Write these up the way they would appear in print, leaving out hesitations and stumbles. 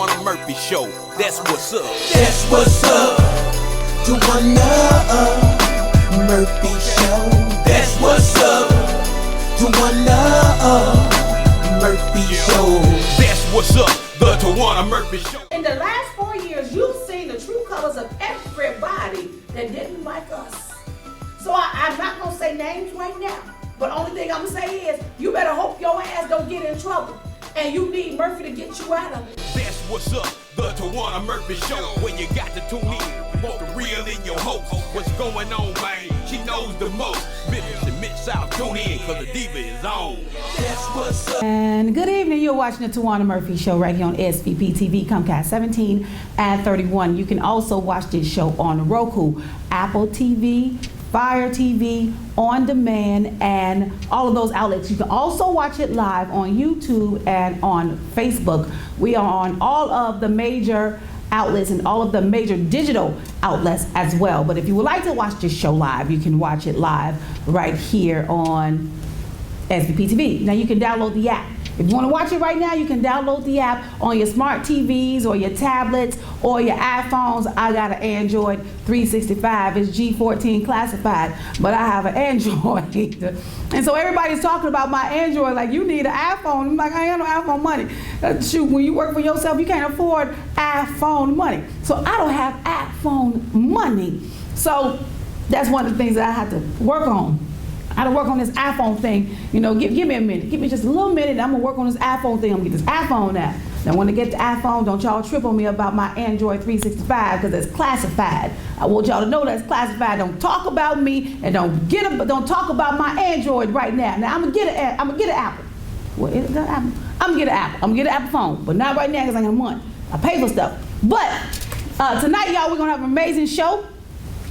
Towanna Murphy Show. That's what's up. That's what's up. Towanna Murphy Show. That's what's up. Towanna Murphy Show. That's what's up. The Towanna Murphy Show. In the last 4 years, you've seen the true colors of everybody that didn't like us. So I'm not going to say names right now. But only thing I'm going to say is, you better hope your ass don't get in trouble. And you need Murphy to get you out of it. That's what's up. The Towanna Murphy Show. When you got to tune in, want the real in your host. What's going on, man? She knows the most. Memphis and Mid-South, tune in, cause the diva is on. That's what's up. And good evening. You're watching the Towanna Murphy Show right here on SVP TV, Comcast 17 and 31. You can also watch this show on Roku, Apple TV, Fire TV, On Demand, and all of those outlets. You can also watch it live on YouTube and on Facebook. We are on all of the major outlets and all of the major digital outlets as well. But if you would like to watch this show live, you can watch it live right here on SVP TV. Now you can download the app. If you want to watch it right now, you can download the app on your smart TVs or your tablets or your iPhones. I got an Android 365. It's G14 classified, but I have an Android. And so everybody's talking about my Android like, you need an iPhone. I'm like, I ain't no iPhone money. Shoot, when you work for yourself, you can't afford iPhone money. So I don't have iPhone money. So that's one of the things that I have to work on. I had to work on this iPhone thing. You know, give me a minute. Give me just a little minute and I'm gonna work on this iPhone thing. I'm gonna get this iPhone now. Now when I get the iPhone, don't y'all trip on me about my Android 365 because it's classified. I want y'all to know that's classified. Don't talk about me and don't talk about my Android right now. Now I'm gonna get an Apple. Well, I'm gonna get an Apple. I'm gonna get an Apple phone, but not right now because I got money. I pay for stuff. But tonight, y'all, we're gonna have an amazing show.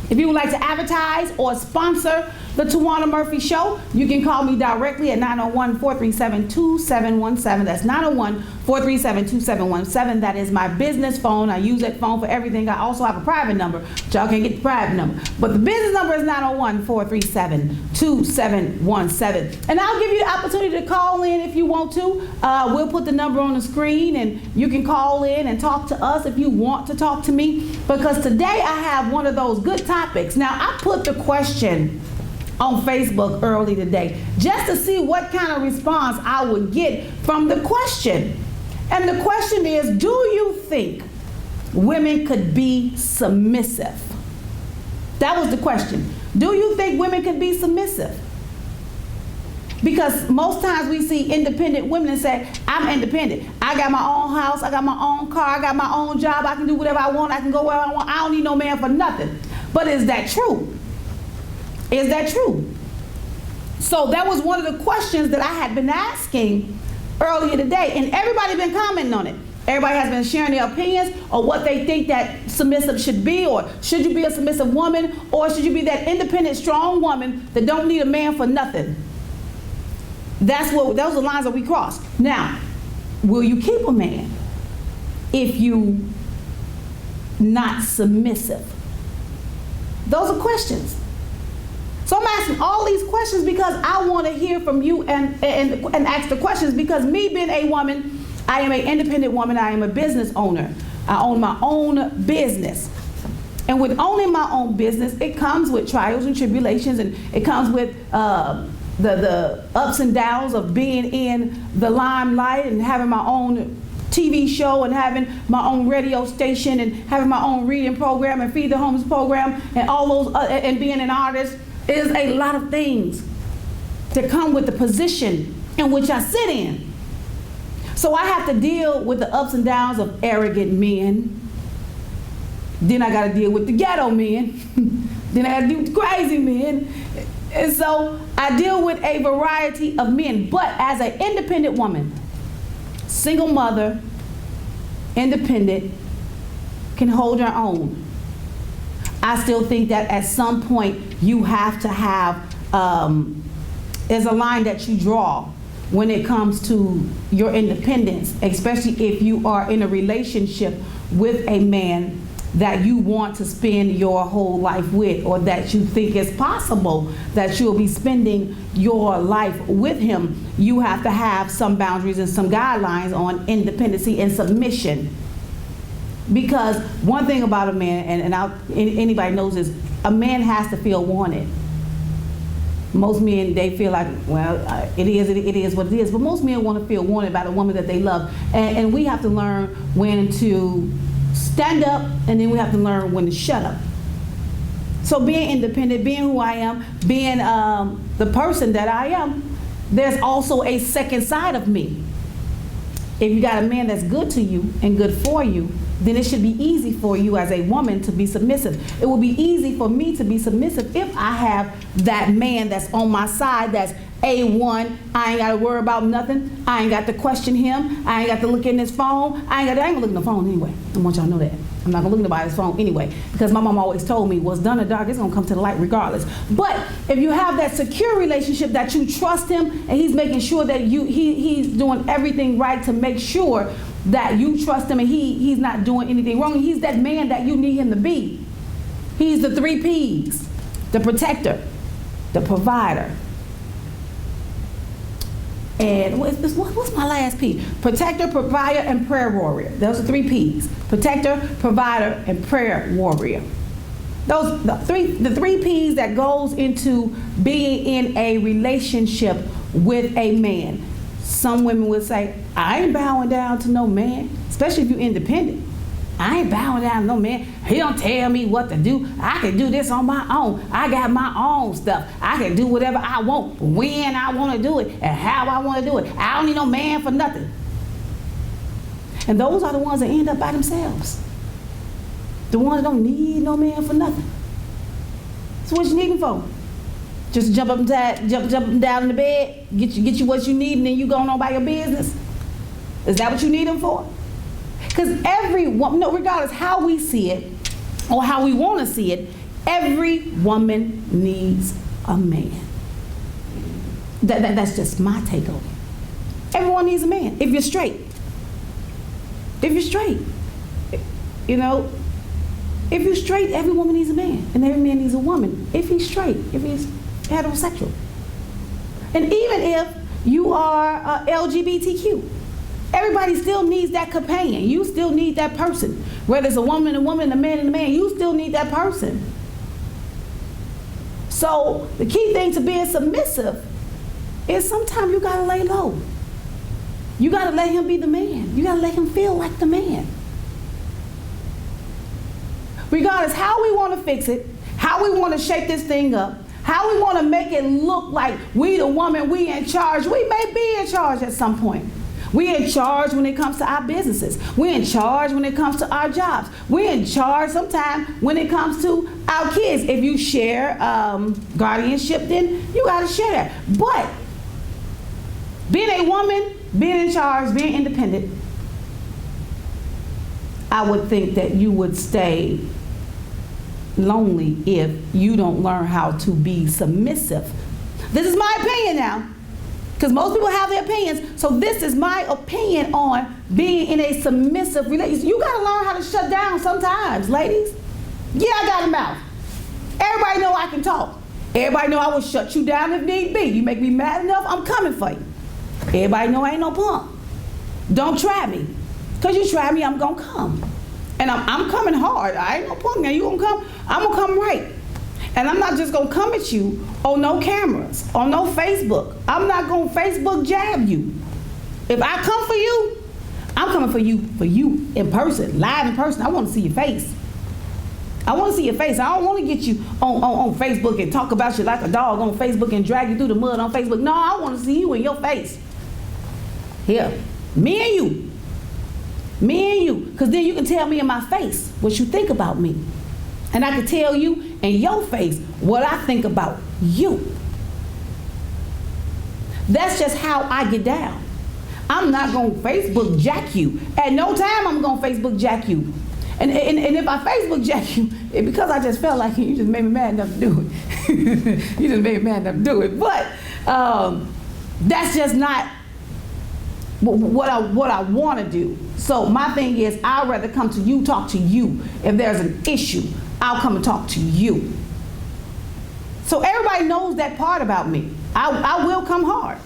If you would like to advertise or sponsor the Towanna Murphy Show, you can call me directly at 901-437-2717. That's 901-437-2717. That is my business phone. I use that phone for everything. I also have a private number, but y'all can't get the private number. But the business number is 901-437-2717. And I'll give you the opportunity to call in if you want to. We'll put the number on the screen and you can call in and talk to us if you want to talk to me. Because today I have one of those good topics. Now, I put the question on Facebook early today just to see what kind of response I would get from the question. And the question is, do you think women could be submissive? That was the question. Do you think women could be submissive? Because most times we see independent women and say, I'm independent. I got my own house, I got my own car, I got my own job, I can do whatever I want, I can go where I want, I don't need no man for nothing. But is that true? Is that true? So that was one of the questions that I had been asking earlier today, and everybody been commenting on it. Everybody has been sharing their opinions on what they think that submissive should be, or should you be a submissive woman, or should you be that independent, strong woman that don't need a man for nothing? Those are the lines that we crossed. Now, will you keep a man if you not submissive? Those are questions. So I'm asking all these questions because I want to hear from you and ask the questions, because me being a woman, I am an independent woman, I am a business owner. I own my own business. And with owning my own business, it comes with trials and tribulations, and it comes with the ups and downs of being in the limelight and having my own TV show and having my own radio station and having my own reading program and Feed the Homeless program and all those and being an artist. Is a lot of things that come with the position in which I sit in. So I have to deal with the ups and downs of arrogant men. Then I got to deal with the ghetto men. Then I got to deal with the crazy men. And so I deal with a variety of men. But as an independent woman, single mother, independent, can hold her own. I still think that at some point you have to have, there's a line that you draw when it comes to your independence, especially if you are in a relationship with a man that you want to spend your whole life with, or that you think is possible that you'll be spending your life with him. You have to have some boundaries and some guidelines on independency and submission. Because one thing about a man, anybody knows this, a man has to feel wanted. Most men, they feel like, well, it is what it is. But most men want to feel wanted by the woman that they love. And we have to learn when to stand up, and then we have to learn when to shut up. So being independent, being who I am, being the person that I am, there's also a second side of me. If you got a man that's good to you and good for you, then it should be easy for you as a woman to be submissive. It will be easy for me to be submissive if I have that man that's on my side, that's A1. I ain't got to worry about nothing. I ain't got to question him. I ain't got to look in his phone. I ain't gonna look in the phone anyway. I want y'all to know that. I'm not gonna look in nobody's phone anyway, because my mom always told me what's done in the dark is gonna come to the light regardless. But if you have that secure relationship that you trust him and he's making sure that he's doing everything right to make sure that you trust him and he's not doing anything wrong, he's that man that you need him to be. He's the 3 P's: the protector, the provider, and what's my last P? Protector, provider, and prayer warrior. Those are 3 P's. Protector, provider, and prayer warrior. Those the three P's that goes into being in a relationship with a man. Some women would say, I ain't bowing down to no man, especially if you're independent. I ain't bowing down to no man. He don't tell me what to do. I can do this on my own. I got my own stuff. I can do whatever I want, when I want to do it, and how I want to do it. I don't need no man for nothing. And those are the ones that end up by themselves. The ones that don't need no man for nothing. So what you need him for? Just jump up and jump down in the bed, get you what you need, and then you going on by your business? Is that what you need him for? Because every woman, no, regardless how we see it or how we want to see it, every woman needs a man. That's just my take on it. Everyone needs a man. If you're straight, you know, if you're straight, every woman needs a man, and every man needs a woman. If he's straight, if he's heterosexual, and even if you are LGBTQ. Everybody still needs that companion. You still need that person. Whether it's a woman, a man, and a man, you still need that person. So the key thing to being submissive is sometimes you gotta lay low. You gotta let him be the man. You gotta let him feel like the man. Regardless how we wanna fix it, how we wanna shape this thing up, how we wanna make it look like we the woman, we in charge. We may be in charge at some point. We're in charge when it comes to our businesses. We're in charge when it comes to our jobs. We're in charge sometimes when it comes to our kids. If you share guardianship, then you got to share that. But being a woman, being in charge, being independent, I would think that you would stay lonely if you don't learn how to be submissive. This is my opinion now. Because most people have their opinions, so this is my opinion on being in a submissive relationship. You gotta learn how to shut down sometimes, ladies. Yeah, I got a mouth. Everybody know I can talk. Everybody know I will shut you down if need be. You make me mad enough, I'm coming for you. Everybody know I ain't no punk. Don't try me. Because you try me, I'm gonna come. And I'm coming hard. I ain't no punk. Now you gonna come? I'm gonna come right. And I'm not just gonna come at you on no cameras, on no Facebook. I'm not gonna Facebook jab you. If I come for you, I'm coming for you in person, live in person. I wanna see your face. I wanna see your face. I don't wanna get you on Facebook and talk about you like a dog on Facebook and drag you through the mud on Facebook. No, I wanna see you in your face. Here, me and you. Because then you can tell me in my face what you think about me. And I can tell you in your face what I think about you. That's just how I get down. I'm not going to Facebook jack you. At no time I'm going to Facebook jack you. And if I Facebook jack you, it's because I just felt like you just made me mad enough to do it. You just made me mad enough to do it. But that's just not what I want to do. So my thing is, I'd rather come to you, talk to you. If there's an issue, I'll come and talk to you. So everybody knows that part about me. I will come hard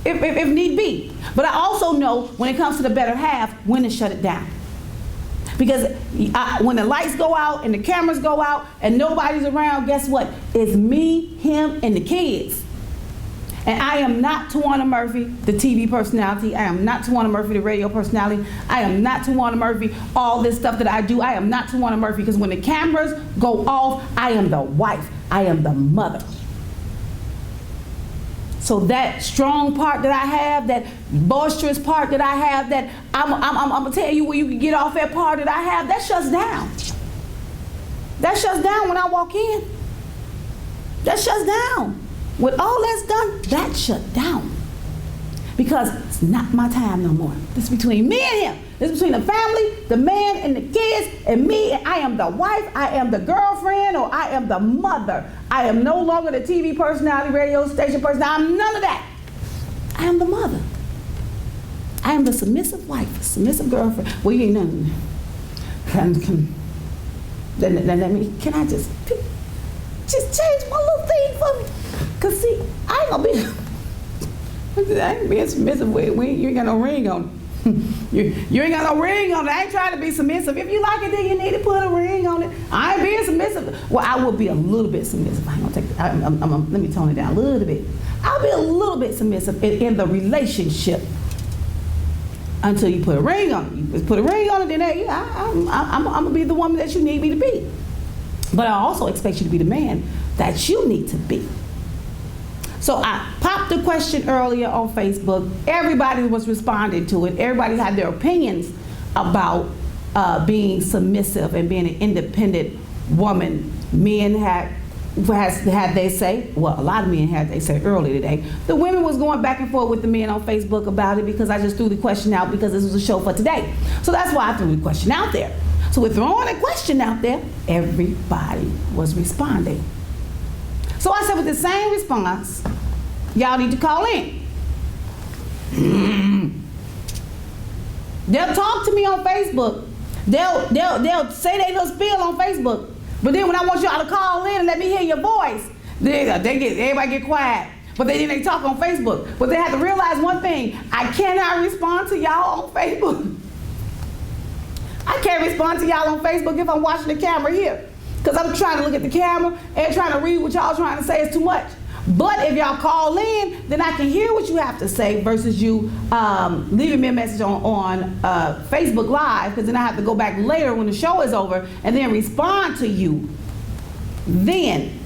if need be. But I also know when it comes to the better half, when to shut it down. Because when the lights go out and the cameras go out and nobody's around, guess what? It's me, him, and the kids. And I am not Towanna Murphy, the TV personality. I am not Towanna Murphy, the radio personality. I am not Towanna Murphy, all this stuff that I do. I am not Towanna Murphy, because when the cameras go off, I am the wife. I am the mother. So that strong part that I have, that boisterous part that I have, that I'm gonna tell you where you can get off that part that I have, that shuts down. That shuts down when I walk in. That shuts down. When all that's done, that shut down. Because it's not my time no more. This is between me and him. This is between the family, the man and the kids, and me. I am the wife, I am the girlfriend, or I am the mother. I am no longer the TV personality, radio station personality. I'm none of that. I am the mother. I am the submissive wife, submissive girlfriend. Well, you ain't nothing. Can I just change one little thing for me? Because see, I ain't gonna be, I ain't being submissive. You ain't got no ring on it. You ain't got no ring on it. I ain't trying to be submissive. If you like it, then you need to put a ring on it. I ain't being submissive. Well, I will be a little bit submissive. I ain't gonna take, let me tone it down a little bit. I'll be a little bit submissive in the relationship until you put a ring on it. You put a ring on it, then I'm gonna be the woman that you need me to be. But I also expect you to be the man that you need to be. So I popped the question earlier on Facebook. Everybody was responding to it. Everybody had their opinions about being submissive and being an independent woman. Men had they say, well, a lot of men had they say earlier today. The women was going back and forth with the men on Facebook about it, because I just threw the question out because this was a show for today. So that's why I threw the question out there. So with throwing a question out there, everybody was responding. So I said, with the same response, y'all need to call in. They'll talk to me on Facebook. They'll say they little spiel on Facebook. But then when I want y'all to call in and let me hear your voice, everybody get quiet. But then they talk on Facebook. But they have to realize one thing: I cannot respond to y'all on Facebook. I can't respond to y'all on Facebook if I'm watching the camera here, because I'm trying to look at the camera and trying to read what y'all trying to say is too much. But if y'all call in, then I can hear what you have to say versus you leaving me a message on Facebook Live, because then I have to go back later when the show is over and then respond to you then.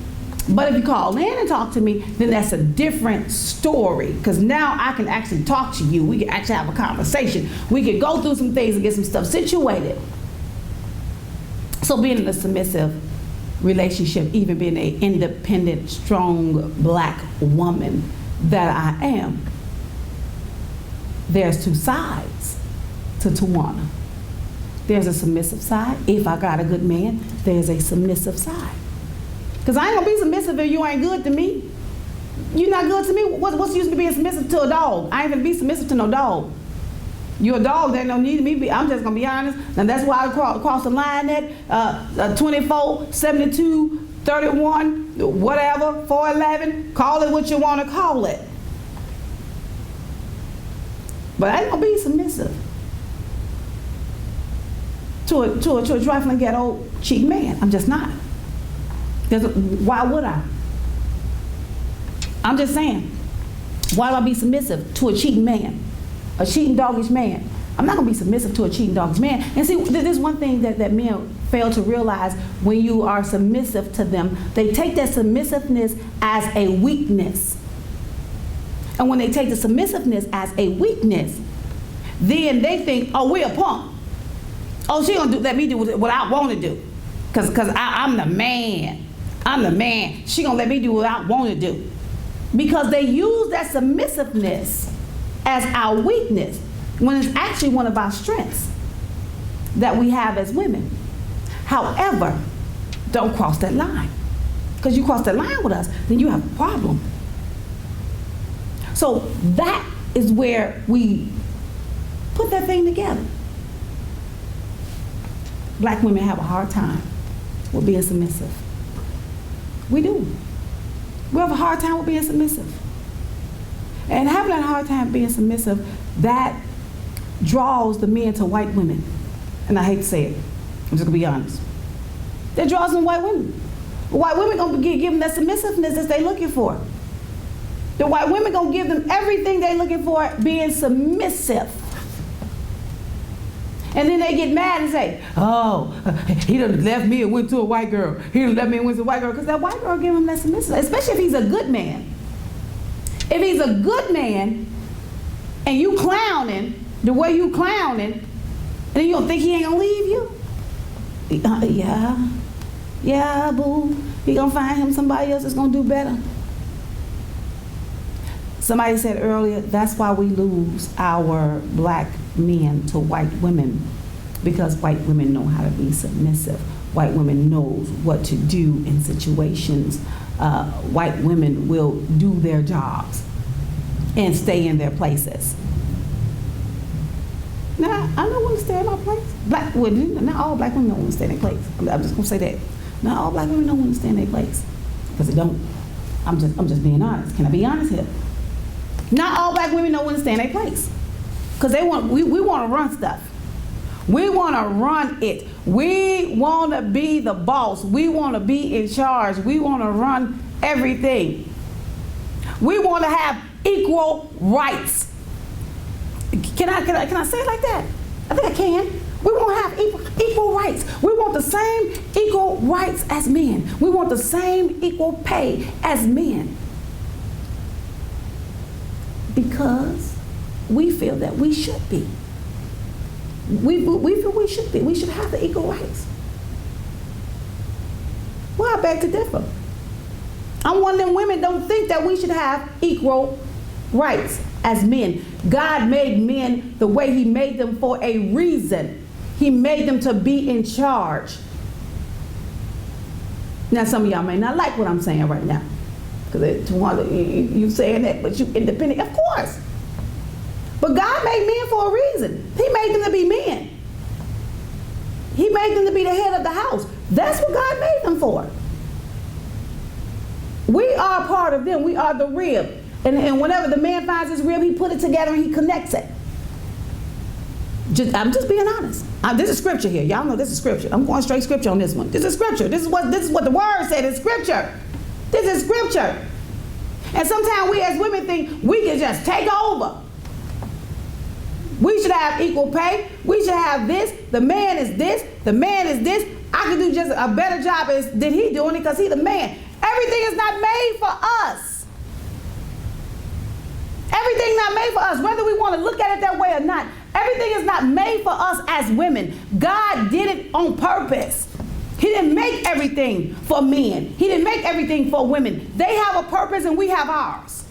But if you call in and talk to me, then that's a different story, because now I can actually talk to you. We can actually have a conversation. We can go through some things and get some stuff situated. So being in a submissive relationship, even being an independent, strong black woman that I am, there's two sides to Towanna. There's a submissive side. If I got a good man, there's a submissive side. Because I ain't gonna be submissive if you ain't good to me. You're not good to me. What's the use of being submissive to a dog? I ain't gonna be submissive to no dog. You're a dog that don't need me. I'm just gonna be honest. And that's why I cross the line at 24, 72, 31, whatever, 411. Call it what you want to call it. But I ain't gonna be submissive to a trifling ghetto cheap man. I'm just not. Why would I? I'm just saying. Why do I be submissive to a cheating man? A cheating, doggish man? I'm not gonna be submissive to a cheating, doggish man. And see, there's one thing that men fail to realize: when you are submissive to them, they take that submissiveness as a weakness. And when they take the submissiveness as a weakness, then they think, oh, we're a punk. Oh, she gonna let me do what I want to do, cause I'm the man. I'm the man. She gonna let me do what I want to do, because they use that submissiveness as our weakness, when it's actually one of our strengths that we have as women. However, don't cross that line, because you cross that line with us, then you have a problem. So that is where we put that thing together. Black women have a hard time with being submissive. We do. We have a hard time with being submissive. And having a hard time being submissive, that draws the men to white women. and I hate to say it, I'm just gonna be honest. That draws in white women. White women gonna give them that submissiveness that they looking for. The white women gonna give them everything they looking for, being submissive. And then they get mad and say, oh, he done left me and went to a white girl. He done left me and went to a white girl, because that white girl give him that submissive, especially if he's a good man. If he's a good man and you clowning the way you clowning, and you don't think he ain't gonna leave you? Yeah, boo. He gonna find him somebody else that's gonna do better. Somebody said earlier, that's why we lose our black men to white women, because white women know how to be submissive. White women knows what to do in situations. White women will do their jobs and stay in their places. Now, I don't want to stay in my place. Not all black women don't want to stay in their place. I'm just gonna say that. Not all black women don't want to stay in their place, because they don't. I'm just being honest. Can I be honest here? Not all black women don't want to stay in their place, because we want to run stuff. We want to run it. We want to be the boss. We want to be in charge. We want to run everything. We want to have equal rights. Can I say it like that? I think I can. We want to have equal rights. We want the same equal rights as men. We want the same equal pay as men. Because we feel that we should be. We feel we should be. We should have the equal rights. Well, I beg to differ. I'm one of them women don't think that we should have equal rights as men. God made men the way he made them for a reason. He made them to be in charge. Now, some of y'all may not like what I'm saying right now, because Towanna, you saying that, but you independent, of course. But God made men for a reason. He made them to be men. He made them to be the head of the house. That's what God made them for. We are part of them. We are the rib. And whenever the man finds his rib, he put it together and he connects it. I'm just being honest. This is scripture here. Y'all know this is scripture. I'm going straight scripture on this one. This is scripture. This is what the word said. It's scripture. This is scripture. And sometimes we as women think we can just take over. We should have equal pay. We should have this. The man is this. The man is this. I can do just a better job than he doing it because he's the man. Everything is not made for us. Everything not made for us, whether we want to look at it that way or not. Everything is not made for us as women. God did it on purpose. He didn't make everything for men. He didn't make everything for women. They have a purpose and we have ours.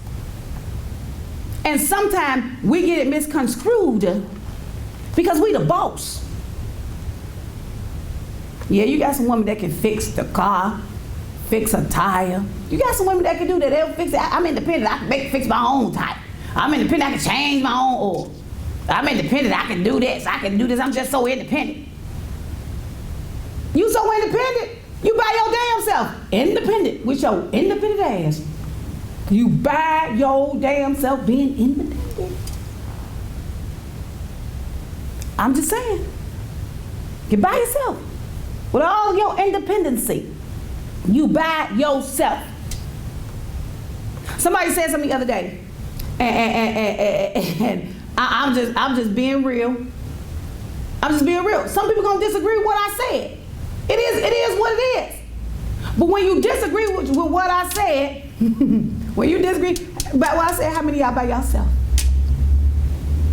And sometimes we get it misconstrued because we the boss. Yeah, you got some women that can fix the car, fix a tire. You got some women that can do that. They'll fix it. I'm independent. I can fix my own tire. I'm independent. I can change my own oil. I'm independent. I can do this. I can do this. I'm just so independent. You so independent. You by your damn self. Independent with your independent ass. You by your damn self being independent. I'm just saying. Get by yourself. With all your independency. You by yourself. Somebody said something the other day. And I'm just being real. I'm just being real. Some people gonna disagree with what I said. It is what it is. But when you disagree with what I said, when you disagree about what I said, how many of y'all by yourself?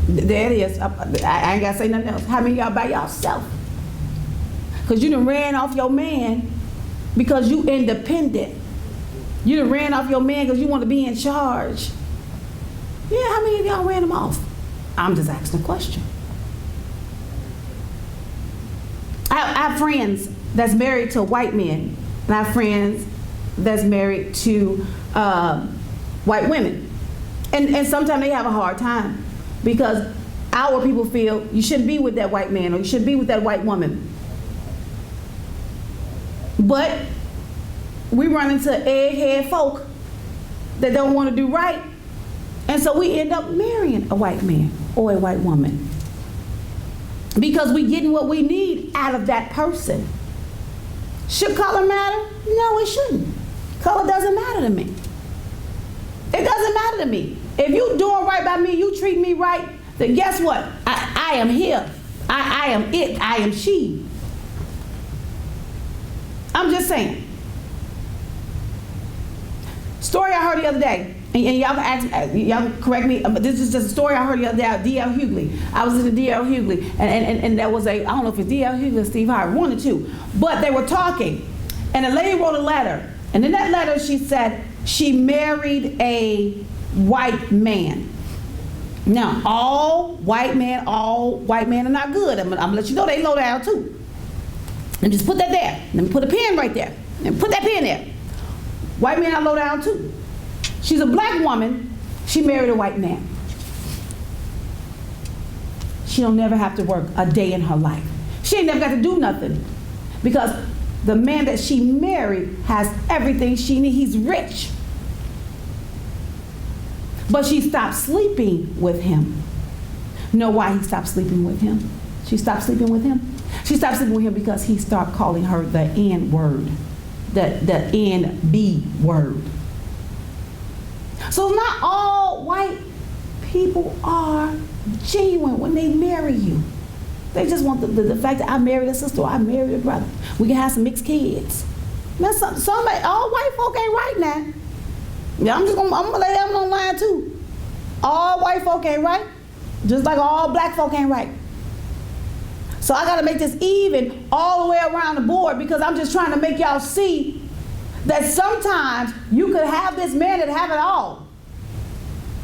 There it is. I ain't gotta say nothing else. How many of y'all by yourself? Because you done ran off your man because you independent. You done ran off your man because you want to be in charge. Yeah, how many of y'all ran him off? I'm just asking a question. I have friends that's married to white men, and I have friends that's married to white women. And sometimes they have a hard time because our people feel you shouldn't be with that white man or you shouldn't be with that white woman. But we run into egghead folk that don't want to do right, and so we end up marrying a white man or a white woman. because we're getting what we need out of that person. Should color matter? No, it shouldn't. Color doesn't matter to me. It doesn't matter to me. If you doing right by me, you treat me right, then guess what? I am here. I am it. I am she. I'm just saying. Story I heard the other day, and y'all can ask, y'all correct me, but this is just a story I heard the other day of D.L. Hughley. I was in the D.L. Hughley, and there was I don't know if it's D.L. Hughley or Steve Harvey, one or two, but they were talking, and a lady wrote a letter, and in that letter she said she married a white man. Now, all white men are not good. I'm gonna let you know they low down too. And just put that there. Let me put a pen right there. And put that pen there. White men are low down too. She's a black woman. She married a white man. She don't never have to work a day in her life. She ain't never got to do nothing. Because the man that she married has everything she needs. He's rich. But she stopped sleeping with him. Know why he stopped sleeping with him? She stopped sleeping with him? She stopped sleeping with him because he started calling her the N word. The NB word. So not all white people are genuine when they marry you. They just want the fact that I married a sister or I married a brother. We can have some mixed kids. Now, somebody, all white folk ain't right now. Yeah, I'm gonna lay that on line too. All white folk ain't right, just like all black folk ain't right. So I gotta make this even all the way around the board because I'm just trying to make y'all see that sometimes you could have this man that have it all.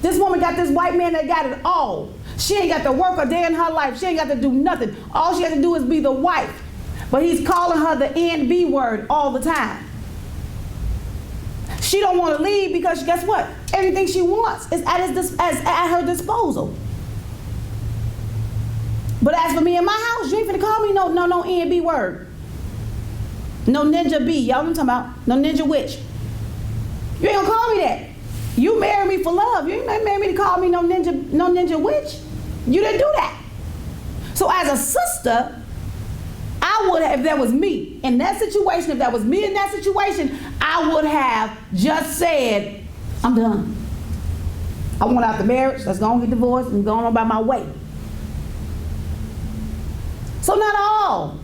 This woman got this white man that got it all. She ain't got to work a day in her life. She ain't got to do nothing. All she has to do is be the wife. But he's calling her the NB word all the time. She don't want to leave because guess what? Everything she wants is at her disposal. But as for me in my house, you ain't finna call me no NB word. No ninja B. Y'all know what I'm talking about? No ninja witch. You ain't gonna call me that. You married me for love. You ain't married me to call me no ninja witch. You didn't do that. So as a sister, I would have, if that was me in that situation, I would have just said, I'm done. I want out the marriage. Let's go and get divorced and go on about my way. So not all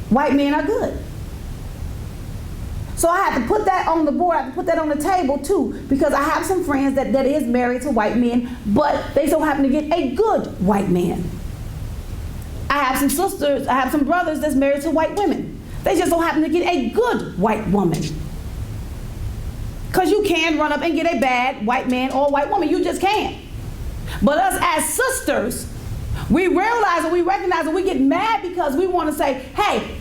white men are good. So I have to put that on the board, I have to put that on the table too, because I have some friends that is married to white men, but they so happen to get a good white man. I have some sisters, I have some brothers that's married to white women. They just so happen to get a good white woman. Because you can run up and get a bad white man or white woman, you just can't. But us as sisters, we realize and we recognize and we get mad because we want to say, hey,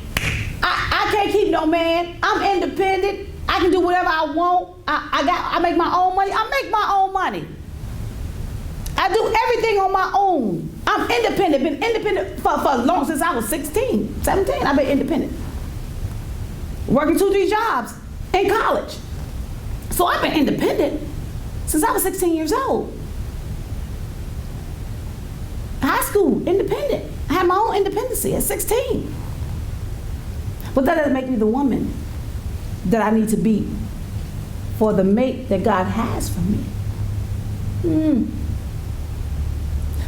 I can't keep no man. I'm independent. I can do whatever I want. I make my own money. I make my own money. I do everything on my own. I'm independent. Been independent for long since I was 16, 17. I've been independent. Working 2-3 jobs in college. So I've been independent since I was 16 years old. High school, independent. I had my own independency at 16. But that doesn't make me the woman that I need to be for the mate that God has for me.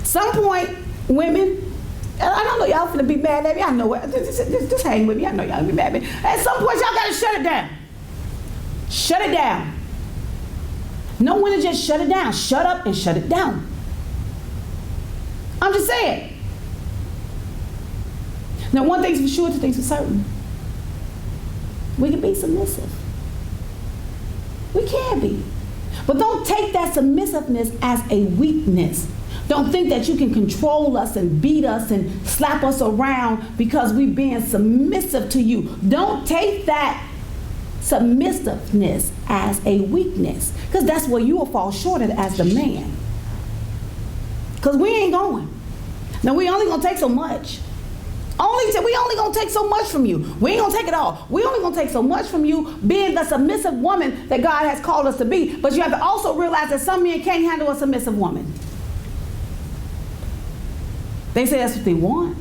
Some point, women, I don't know y'all finna be mad at me. I know it. Just hang with me. I know y'all gonna be mad at me. At some point, y'all gotta shut it down. Shut it down. No one to just shut it down. Shut up and shut it down. I'm just saying. Now, one thing's for sure, two things for certain. We can be submissive. We can be. But don't take that submissiveness as a weakness. Don't think that you can control us and beat us and slap us around because we're being submissive to you. Don't take that submissiveness as a weakness, because that's where you will fall short of as the man. Because we ain't going. Now, we only going to take so much. We only gonna take so much from you. We ain't gonna take it all. We only gonna take so much from you being the submissive woman that God has called us to be. But you have to also realize that some men can't handle a submissive woman. They say that's what they want.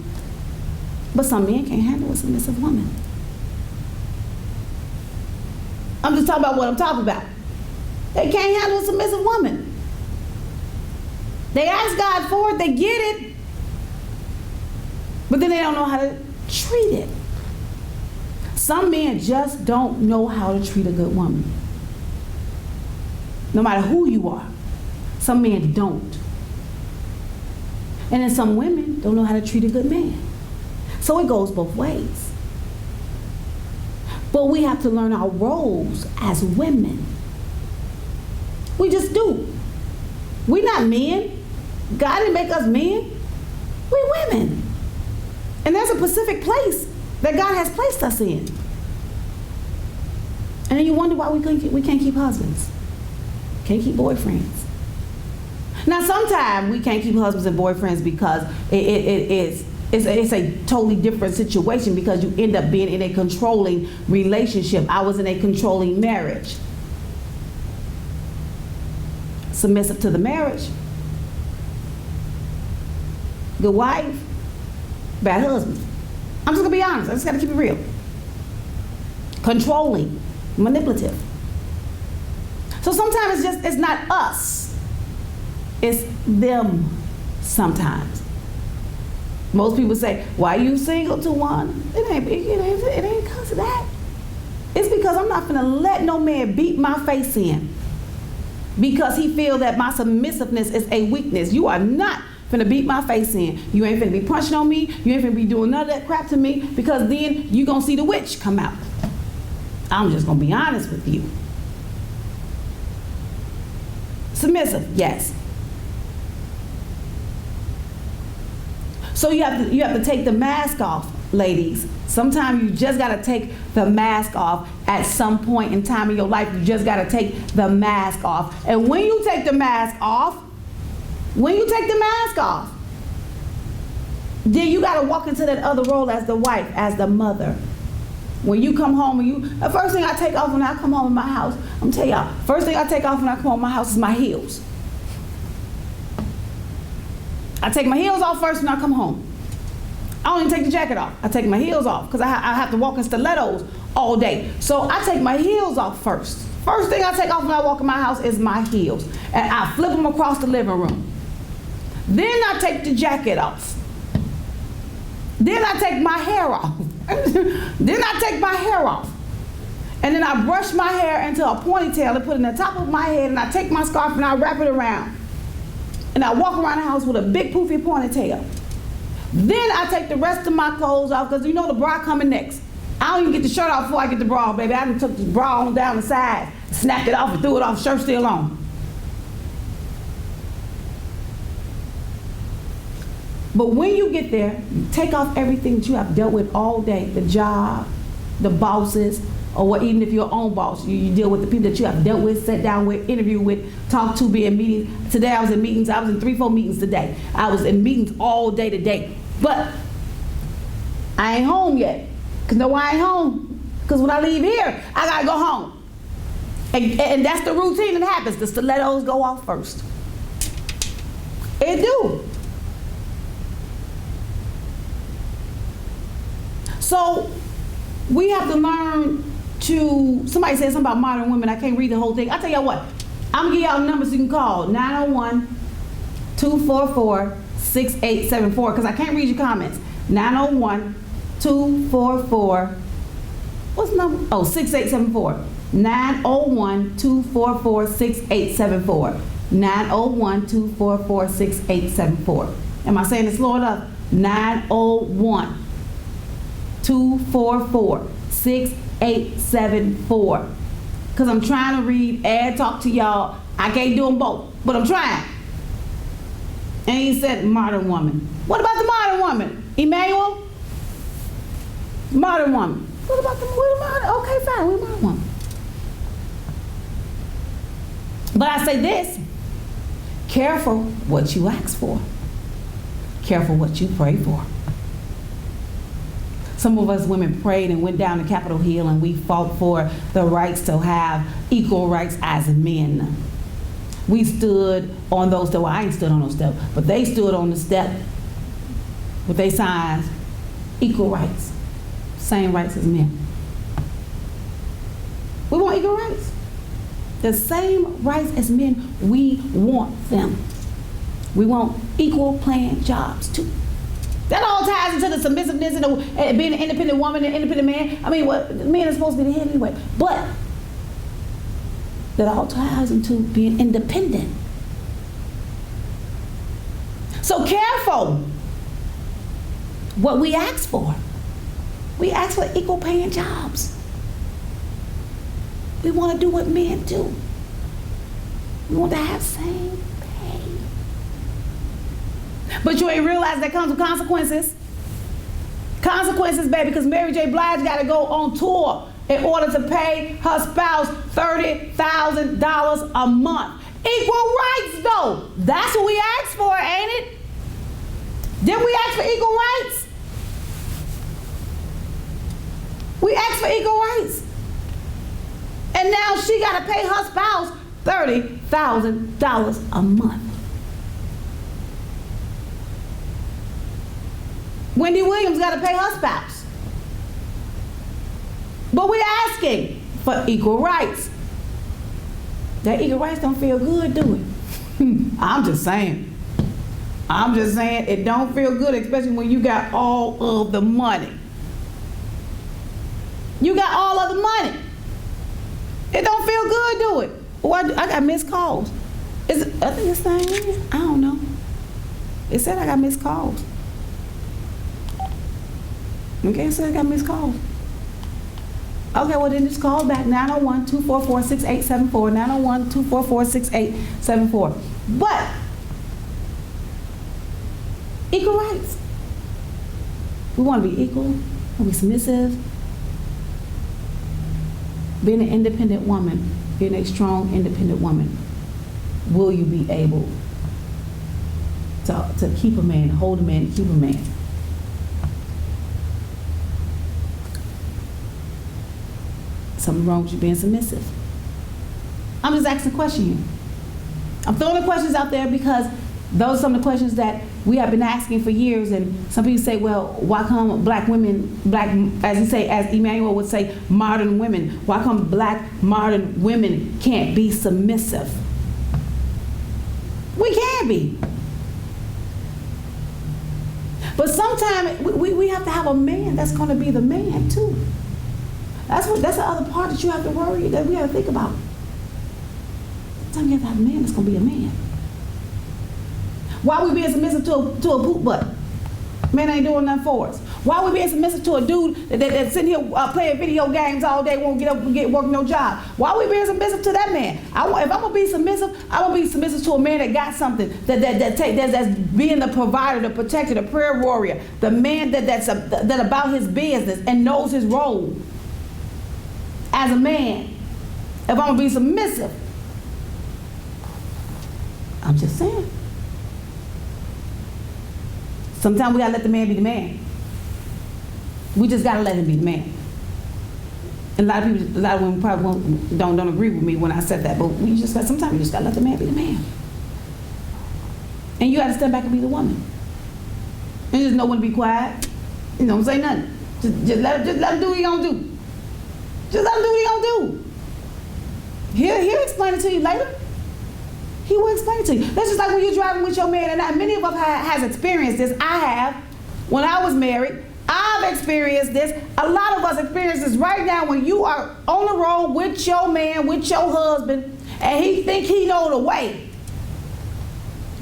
But some men can't handle a submissive woman. I'm just talking about what I'm talking about. They can't handle a submissive woman. They ask God for it, they get it, but then they don't know how to treat it. Some men just don't know how to treat a good woman. No matter who you are, some men don't. And then some women don't know how to treat a good man. So it goes both ways. But we have to learn our roles as women. We just do. We're not men. God didn't make us men. We're women. And there's a specific place that God has placed us in. And then you wonder why we can't keep husbands. Can't keep boyfriends. Now sometimes we can't keep husbands and boyfriends because it's a totally different situation, because you end up being in a controlling relationship. I was in a controlling marriage. Submissive to the marriage. Good wife, bad husband. I'm just gonna be honest, I just gotta keep it real. Controlling, manipulative. So sometimes it's not us, it's them sometimes. Most people say, why you single, Towanna? It ain't because of that. It's because I'm not gonna let no man beat my face in because he feel that my submissiveness is a weakness. You are not finna beat my face in. You ain't finna be punching on me. You ain't finna be doing none of that crap to me, because then you gonna see the witch come out. I'm just gonna be honest with you. Submissive, yes. So you have to take the mask off, ladies. Sometimes you just gotta take the mask off at some point in time in your life. You just gotta take the mask off. And when you take the mask off, then you gotta walk into that other role as the wife, as the mother. When you come home, the first thing I take off when I come home in my house, I'm gonna tell y'all, first thing I take off when I come home in my house is my heels. I take my heels off first when I come home. I don't even take the jacket off. I take my heels off because I have to walk in stilettos all day. So I take my heels off first. First thing I take off when I walk in my house is my heels. And I flip them across the living room. Then I take the jacket off. Then I take my hair off. Then I take my hair off. And then I brush my hair into a ponytail and put it in the top of my head, and I take my scarf and I wrap it around. And I walk around the house with a big poofy ponytail. Then I take the rest of my clothes off, because you know the bra coming next. I don't even get the shirt off before I get the bra off, baby. I done took the bra on down the side, snapped it off and threw it off, shirt still on. But when you get there, you take off everything that you have dealt with all day, the job, the bosses, or what, even if you're your own boss, you deal with the people that you have dealt with, sat down with, interviewed with, talked to, be in meetings. Today I was in meetings. I was in 3-4 meetings today. I was in meetings all day today. But I ain't home yet. Because no, I ain't home. Because when I leave here, I got to go home. And that's the routine that happens. The stilettos go off first. It do. So we have to learn to, somebody said something about modern women. I can't read the whole thing. I'll tell y'all what. I'm going to give y'all numbers you can call. 901-244-6874, because I can't read your comments. 901-244, what's the number? Oh, 6874. 901-244-6874. 901-244-6874. Am I saying it slow enough? 901-244-6874. Because I'm trying to read and talk to y'all. I can't do them both, but I'm trying. And he said modern woman. What about the modern woman? Emmanuel? Modern woman. What about the modern? Okay, fine, we're modern woman. But I say this, careful what you ask for. Careful what you pray for. Some of us women prayed and went down to Capitol Hill and we fought for the rights to have equal rights as men. We stood on those steps. Well, I ain't stood on those steps, but they stood on the step with their signs, equal rights, same rights as men. We want equal rights. The same rights as men, we want them. We want equal paying jobs too. That all ties into the submissiveness and being an independent woman and independent man. I mean, what men are supposed to be the head anyway. But that all ties into being independent. So careful what we ask for. We ask for equal paying jobs. We want to do what men do. We want to have same pay. But you ain't realize that comes with consequences. Consequences, baby, because Mary J. Blige got to go on tour in order to pay her spouse $30,000 a month. Equal rights, though. That's what we asked for, ain't it? Didn't we ask for equal rights? We asked for equal rights. And now she got to pay her spouse $30,000 a month. Wendy Williams got to pay her spouse. But we're asking for equal rights. That equal rights don't feel good, do it? I'm just saying. I'm just saying it don't feel good, especially when you got all of the money. You got all of the money. It don't feel good, do it? Oh, I got missed calls. I think it's saying here. I don't know. It said I got missed calls. Okay, it said I got missed calls. Okay, well then just call back 901-244-6874, 901-244-6874. But equal rights. We want to be equal, we want to be submissive. Being an independent woman, being a strong, independent woman, will you be able to keep a man, hold a man, keep a man? Something wrong with you being submissive? I'm just asking a question. I'm throwing the questions out there because those are some of the questions that we have been asking for years, and some people say, well, why come black women, as you say, as Emmanuel would say, modern women, why come black modern women can't be submissive? We can be. But sometimes we have to have a man that's going to be the man too. That's the other part that you have to worry, that we have to think about. Sometimes you have to have a man that's going to be a man. Why we being submissive to a poop butt? Man ain't doing nothing for us. Why we being submissive to a dude that's sitting here playing video games all day, won't get up and get work no job? Why we being submissive to that man? If I'm gonna be submissive, I'm gonna be submissive to a man that got something, that's being the provider, the protector, the prayer warrior, the man that's about his business and knows his role as a man. If I'm gonna be submissive, I'm just saying. Sometimes we gotta let the man be the man. We just gotta let him be the man. And a lot of women probably don't agree with me when I said that, but sometimes you just gotta let the man be the man. And you gotta step back and be the woman. And just know when to be quiet. You don't say nothing. Just let him do what he gonna do. Just let him do what he gonna do. He'll explain it to you later. He will explain it to you. That's just like when you're driving with your man, and many of us has experienced this. I have. When I was married, I've experienced this. A lot of us experience this right now when you are on the road with your man, with your husband, and he think he know the way.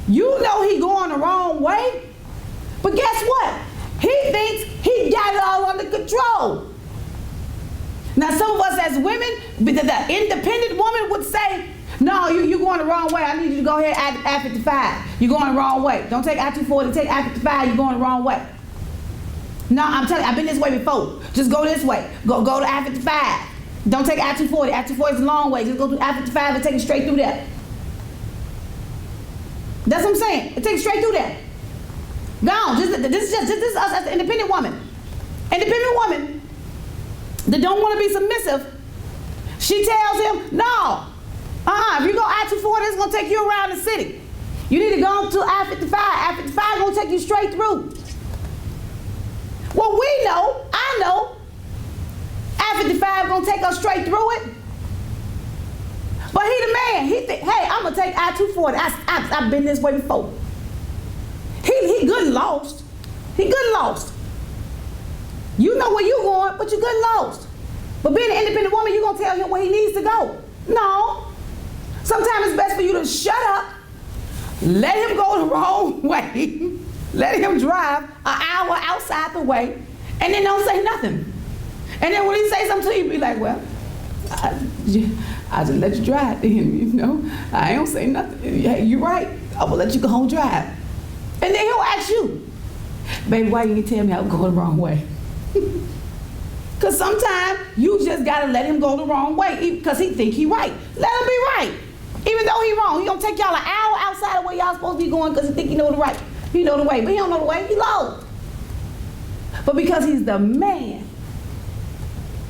You know he going the wrong way, but guess what? He thinks he got it all under control. Now some of us as women, the independent woman would say, no, you're going the wrong way. I need you to go ahead I-55. You're going the wrong way. Don't take I-240, take I-55. You're going the wrong way. No, I'm telling you, I've been this way before. Just go this way. Go to I-55. Don't take I-240. I-240 is a long way. Just go through I-55 and take it straight through there. That's what I'm saying. It takes it straight through there. Gone. This is us as an independent woman. Independent woman that don't want to be submissive. She tells him, no. If you go I-240, it's going to take you around the city. You need to go to I-55. I-55 is going to take you straight through. What Well, we know, I know, I-55 gonna take us straight through it. But he the man. He think, hey, I'm gonna take I-240. I've been this way before. He good and lost. He good and lost. You know where you going, but you good and lost. But being an independent woman, you gonna tell him where he needs to go. No. Sometimes it's best for you to shut up, let him go the wrong way, let him drive an hour outside the way, and then don't say nothing. And then when he say something to you, be like, well, I just let you drive then, you know. I ain't say nothing. Hey, you're right. I will let you go home drive. And then he'll ask you, baby, why you didn't tell me I was going the wrong way? Because sometimes you just got to let him go the wrong way because he think he right. Let him be right. Even though he wrong, he gonna take y'all an hour outside of where y'all supposed to be going because he think he know the right. He know the way, but he don't know the way. He lost. But because he's the man,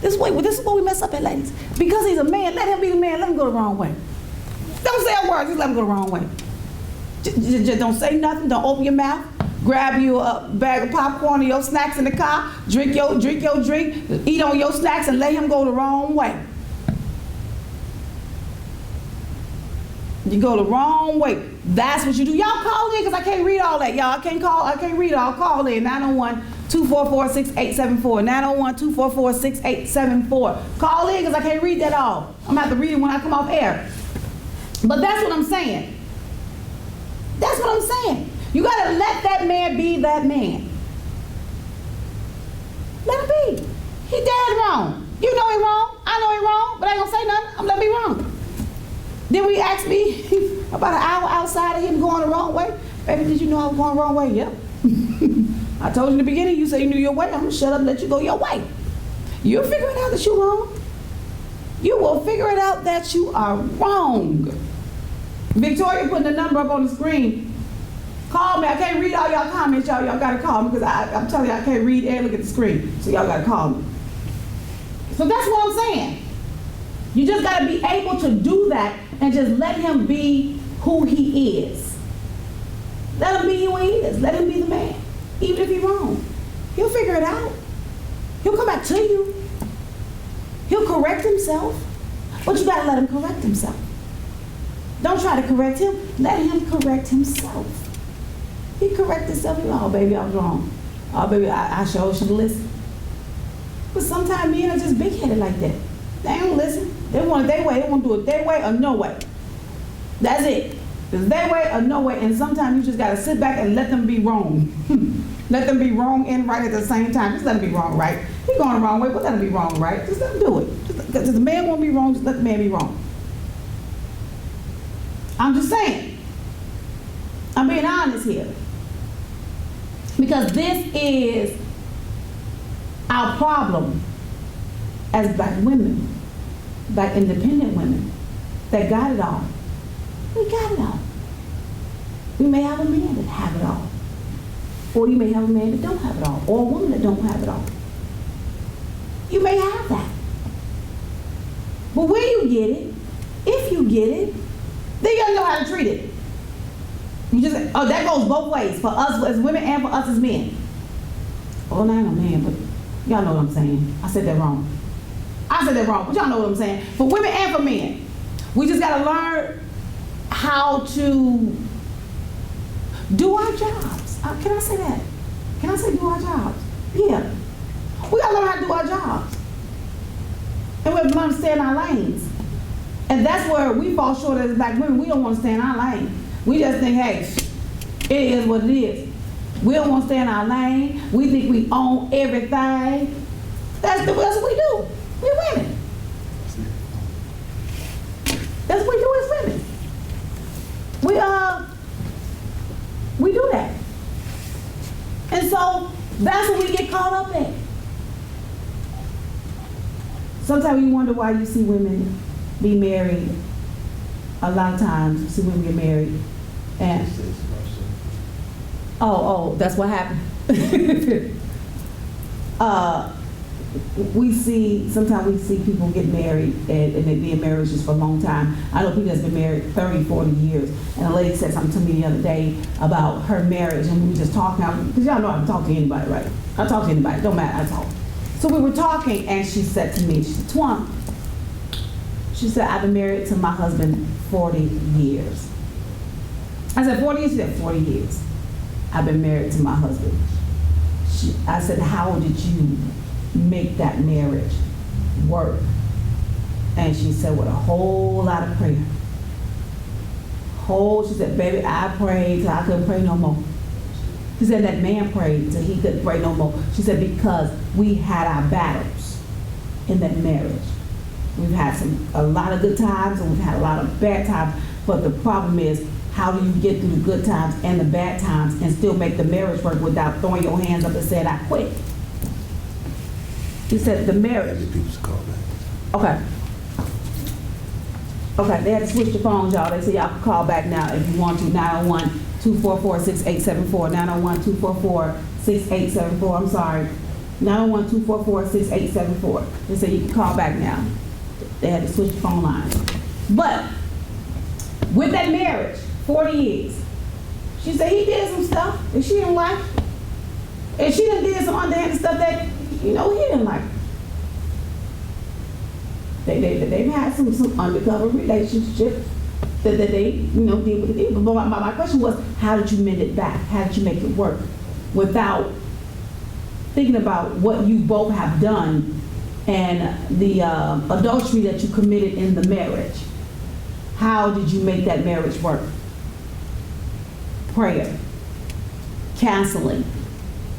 this is where we mess up at, ladies. Because he's a man, let him be the man. Let him go the wrong way. Don't say a word. Just let him go the wrong way. Just don't say nothing. Don't open your mouth. Grab you a bag of popcorn or your snacks in the car. Drink your drink. Eat on your snacks and let him go the wrong way. You go the wrong way. That's what you do. Y'all call in because I can't read all that. Y'all, I can't read it all. Call in 901-244-6874. 901-244-6874. Call in because I can't read that all. I'm going to have to read it when I come off air. But that's what I'm saying. That's what I'm saying. You got to let that man be that man. Let him be. He dead wrong. You know he wrong. I know he wrong. But I ain't going to say nothing. I'm going to let him be wrong. Then we asked me about an hour outside of him going the wrong way. Baby, did you know I was going the wrong way? Yep. I told you in the beginning, you said you knew your way. I'm going to shut up and let you go your way. You'll figure it out that you're wrong. You will figure it out that you are wrong. Victoria putting the number up on the screen. Call me. I can't read all y'all comments. Y'all got to call me because I'm telling you I can't read and look at the screen. So y'all got to call me. So that's what I'm saying. You just got to be able to do that and just let him be who he is. Let him be who he is. Let him be the man. Even if he's wrong. He'll figure it out. He'll come back to you. He'll correct himself. But you got to let him correct himself. Don't try to correct him. Let him correct himself. He correct himself. Oh, baby, I was wrong. Oh, baby, I sure should listen. But sometimes men are just big-headed like that. They don't listen. They want it their way. They want to do it their way or no way. That's it. It's their way or no way. And sometimes you just got to sit back and let them be wrong. Let them be wrong and right at the same time. Just let them be wrong, right? He's going the wrong way, but let him be wrong, right? Just let him do it. Because the man won't be wrong, just let the man be wrong. I'm just saying. I'm being honest here. Because this is our problem as black women, black independent women that got it all. We got it all. We may have a man that have it all. Or you may have a man that don't have it all. Or a woman that don't have it all. You may have that. But when you get it, if you get it, then you gotta know how to treat it. You just, oh, that goes both ways, for us as women and for us as men. Oh, no, I ain't no man, but y'all know what I'm saying. I said that wrong. I said that wrong, but y'all know what I'm saying. For women and for men, we just gotta learn how to do our jobs. Can I say that? Can I say do our jobs? Yeah. We gotta learn how to do our jobs. And we have to learn to stay in our lanes. And that's where we fall short as black women. We don't want to stay in our lane. We just think, hey, it is what it is. We don't want to stay in our lane. We think we own everything. That's what we do. We're women. That's what we do as women. We do that. And so that's what we get caught up in. Sometimes you wonder why you see women be married. A lot of times you see women get married and that's what happened. sometimes we see people get married and they be in marriages for a long time. I know people that's been married 30, 40 years. And a lady said something to me the other day about her marriage, and we were just talking, because y'all know I can talk to anybody, right? I talk to anybody, don't matter, I talk. So we were talking, and she said to me, she said, Towanna, she said, I've been married to my husband 40 years. I said, 40 years? She said, 40 years. I've been married to my husband. I said, how did you make that marriage work? And she said, with a whole lot of prayer. She said, baby, I prayed till I couldn't pray no more. She said, that man prayed till he couldn't pray no more. She said, because we had our battles in that marriage. We've had a lot of good times and we've had a lot of bad times, but the problem is, how do you get through the good times and the bad times and still make the marriage work without throwing your hands up and saying, I quit? He said, the marriage. Okay. Okay, they had to switch the phones, y'all. They said y'all can call back now if you want to. 901-244-6874. 901-244-6874. I'm sorry. 901-244-6874. They said you can call back now. They had to switch the phone lines. But with that marriage, 40 years, she said he did some stuff that she didn't like. And she done did some underhanded stuff that, he didn't like. They've had some undercover relationships that they, deal with the people. But my question was, how did you mend it back? How did you make it work without thinking about what you both have done and the adultery that you committed in the marriage? How did you make that marriage work? Prayer, counseling.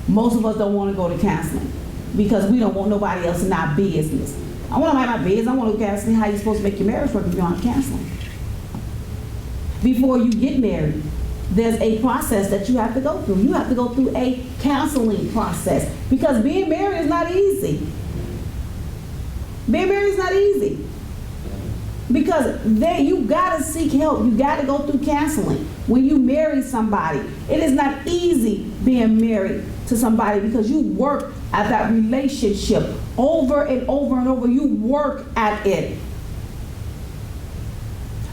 Most of us don't want to go to counseling because we don't want nobody else in our business. I want to have my business. I want to go counseling. How you supposed to make your marriage work if you're not counseling? Before you get married, there's a process that you have to go through. You have to go through a counseling process because being married is not easy. Being married is not easy. Because you gotta seek help. You gotta go through counseling. When you marry somebody, it is not easy being married to somebody because you work at that relationship over and over and over. You work at it.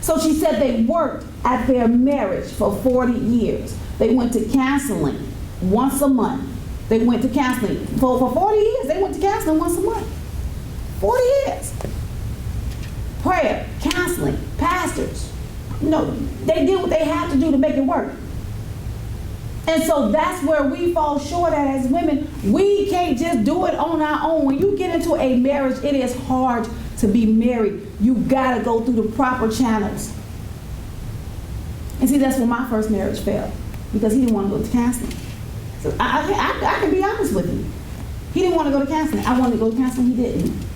So she said they worked at their marriage for 40 years. They went to counseling once a month. They went to counseling for 40 years. They went to counseling once a month. 40 years. Prayer, counseling, pastors. They did what they had to do to make it work. And so that's where we fall short at as women. We can't just do it on our own. When you get into a marriage, it is hard to be married. You gotta go through the proper channels. And see, that's when my first marriage failed because he didn't want to go to counseling. So I can be honest with you. He didn't want to go to counseling. I wanted to go to counseling. He didn't.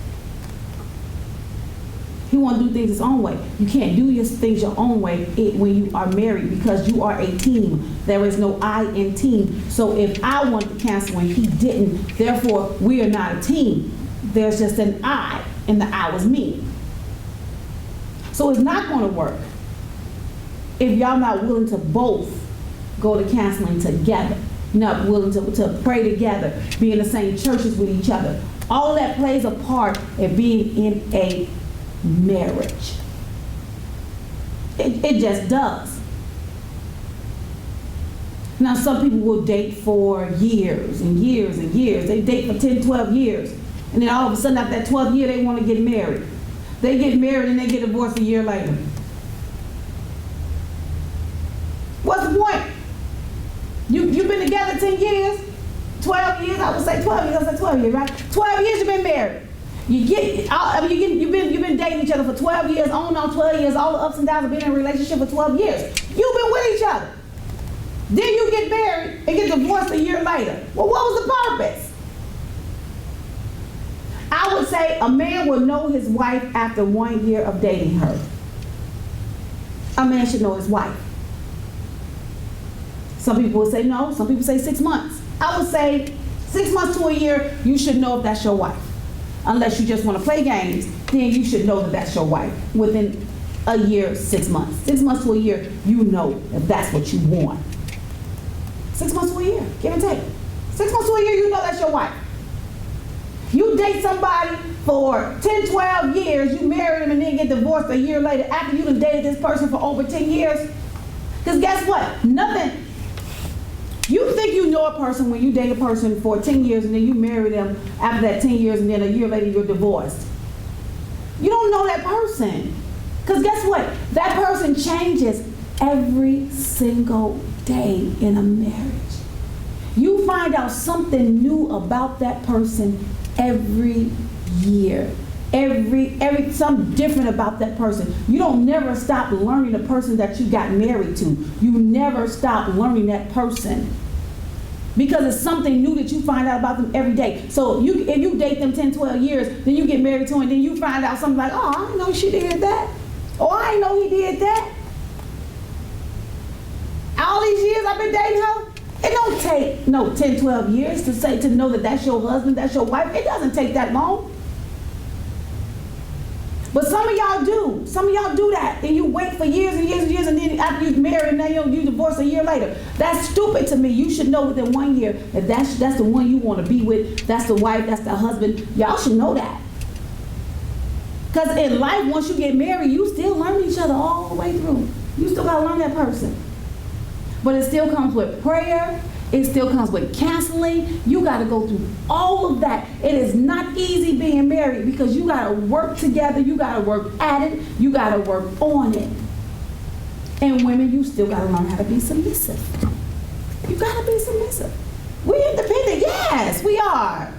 He wanted to do things his own way. You can't do your things your own way when you are married because you are a team. There is no I in team. So if I wanted to cancel and he didn't, therefore we are not a team. There's just an I, and the I was me. So it's not going to work if y'all not willing to both go to counseling together, not willing to pray together, be in the same churches with each other. All of that plays a part in being in a marriage. It just does. Now some people will date for years and years and years. They date for 10, 12 years. And then all of a sudden after that 12th year they want to get married. They get married and they get divorced a year later. What's the point? You've been together 10 years, 12 years, I would say 12 years, I said 12 years, right? 12 years you've been married. You've been dating each other for 12 years, on 12 years, all the ups and downs of being in a relationship for 12 years. You've been with each other. Then you get married and get divorced a year later. Well, what was the purpose? I would say a man will know his wife after 1 year of dating her. A man should know his wife. Some people will say no, some people say 6 months. I would say 6 months to a year, you should know if that's your wife. Unless you just want to play games, then you should know that that's your wife within a year, 6 months. 6 months to a year, you know if that's what you want. 6 months to a year, give and take. 6 months to a year, you know that's your wife. You date somebody for 10, 12 years, you marry them and then get divorced a year later after you done dated this person for over 10 years. Because guess what? Nothing. You think you know a person when you date a person for 10 years and then you marry them after that 10 years and then a year later you're divorced. You don't know that person. Because guess what? That person changes every single day in a marriage. You find out something new about that person every year. Something different about that person. You don't never stop learning the person that you got married to. You never stop learning that person. Because it's something new that you find out about them every day. So if you date them 10, 12 years, then you get married to them, and then you find out something like, oh, I didn't know she did that. Oh, I didn't know he did that. All these years I've been dating her, it don't take 10, 12 years to know that that's your husband, that's your wife. It doesn't take that long. But some of y'all do. Some of y'all do that. And you wait for years and years and years, and then after you marry, and then you divorce a year later. That's stupid to me. You should know within 1 year that that's the one you want to be with. That's the wife, that's the husband. Y'all should know that. Because in life, once you get married, you still learn each other all the way through. You still got to learn that person. But it still comes with prayer. It still comes with counseling. You got to go through all of that. It is not easy being married because you got to work together. You got to work at it. You got to work on it. And women, you still got to learn how to be submissive. You got to be submissive. We're independent. Yes, we are.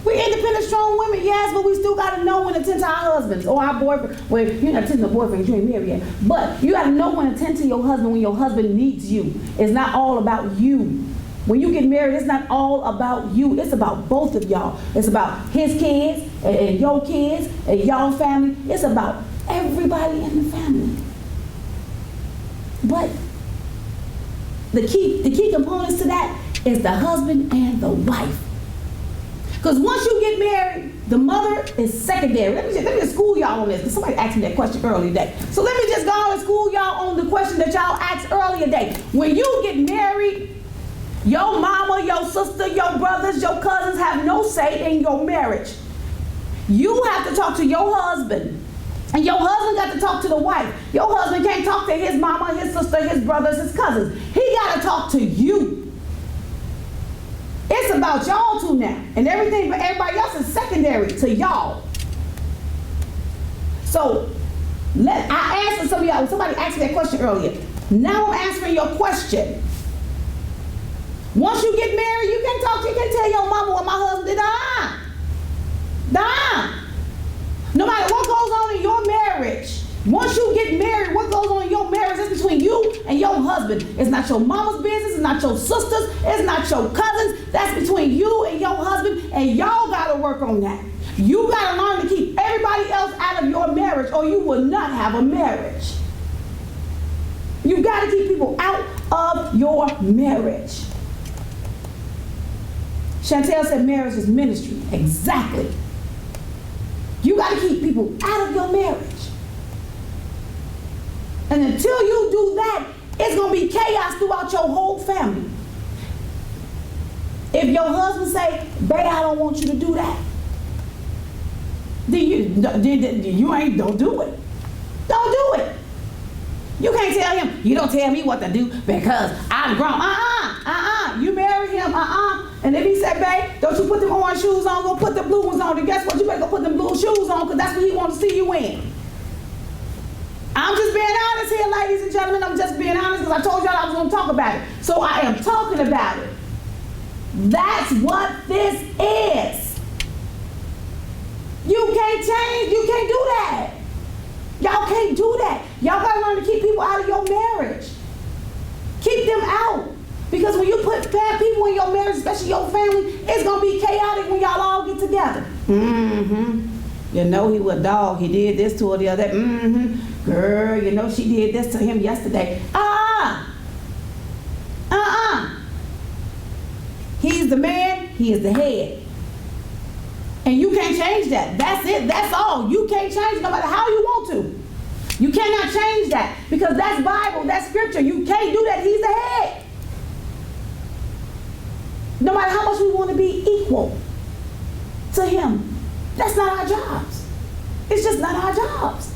We're independent, strong women, yes, but we still got to know when to tend to our husbands or our boyfriend. Well, you're not tending to boyfriend, you ain't married yet. But you got to know when to tend to your husband when your husband needs you. It's not all about you. When you get married, it's not all about you. It's about both of y'all. It's about his kids and your kids and y'all family. It's about everybody in the family. But the key components to that is the husband and the wife. Because once you get married, the mother is secondary. Let me just school y'all on this, because somebody asked me that question earlier today. So let me just go on and school y'all on the question that y'all asked earlier today. When you get married, your mama, your sister, your brothers, your cousins have no say in your marriage. You have to talk to your husband. And your husband got to talk to the wife. Your husband can't talk to his mama, his sister, his brothers, his cousins. He got to talk to you. It's about y'all two now. And everything, but everybody else is secondary to y'all. So, I answered some of y'all. Somebody asked me that question earlier. Now I'm answering your question. Once you get married, you can't tell your mama what my husband did. No matter what goes on in your marriage, once you get married, what goes on in your marriage is between you and your husband. It's not your mama's business. It's not your sisters. It's not your cousins. That's between you and your husband, and y'all got to work on that. You got to learn to keep everybody else out of your marriage, or you will not have a marriage. You got to keep people out of your marriage. Chantel said marriage is ministry. Exactly. You got to keep people out of your marriage. And until you do that, it's going to be chaos throughout your whole family. If your husband say, babe, I don't want you to do that, then don't do it. Don't do it. You can't tell him, you don't tell me what to do because I'm grown. You marry him, And if he said, babe, don't you put them orange shoes on, go put the blue ones on. And guess what? You better go put them blue shoes on because that's what he wants to see you in. I'm just being honest here, ladies and gentlemen. I'm just being honest because I told y'all I was going to talk about it. So I am talking about it. That's what this is. You can't change. You can't do that. Y'all can't do that. Y'all got to learn to keep people out of your marriage. Keep them out. Because when you put bad people in your marriage, especially your family, it's going to be chaotic when y'all all get together. You know he was a dog. He did this to her the other day. Girl, you know she did this to him yesterday. He's the man. He is the head. And you can't change that. That's it. That's all. You can't change no matter how you want to. You cannot change that because that's Bible. That's scripture. You can't do that. He's the head. No matter how much we want to be equal. to him. That's not our jobs. It's just not our jobs.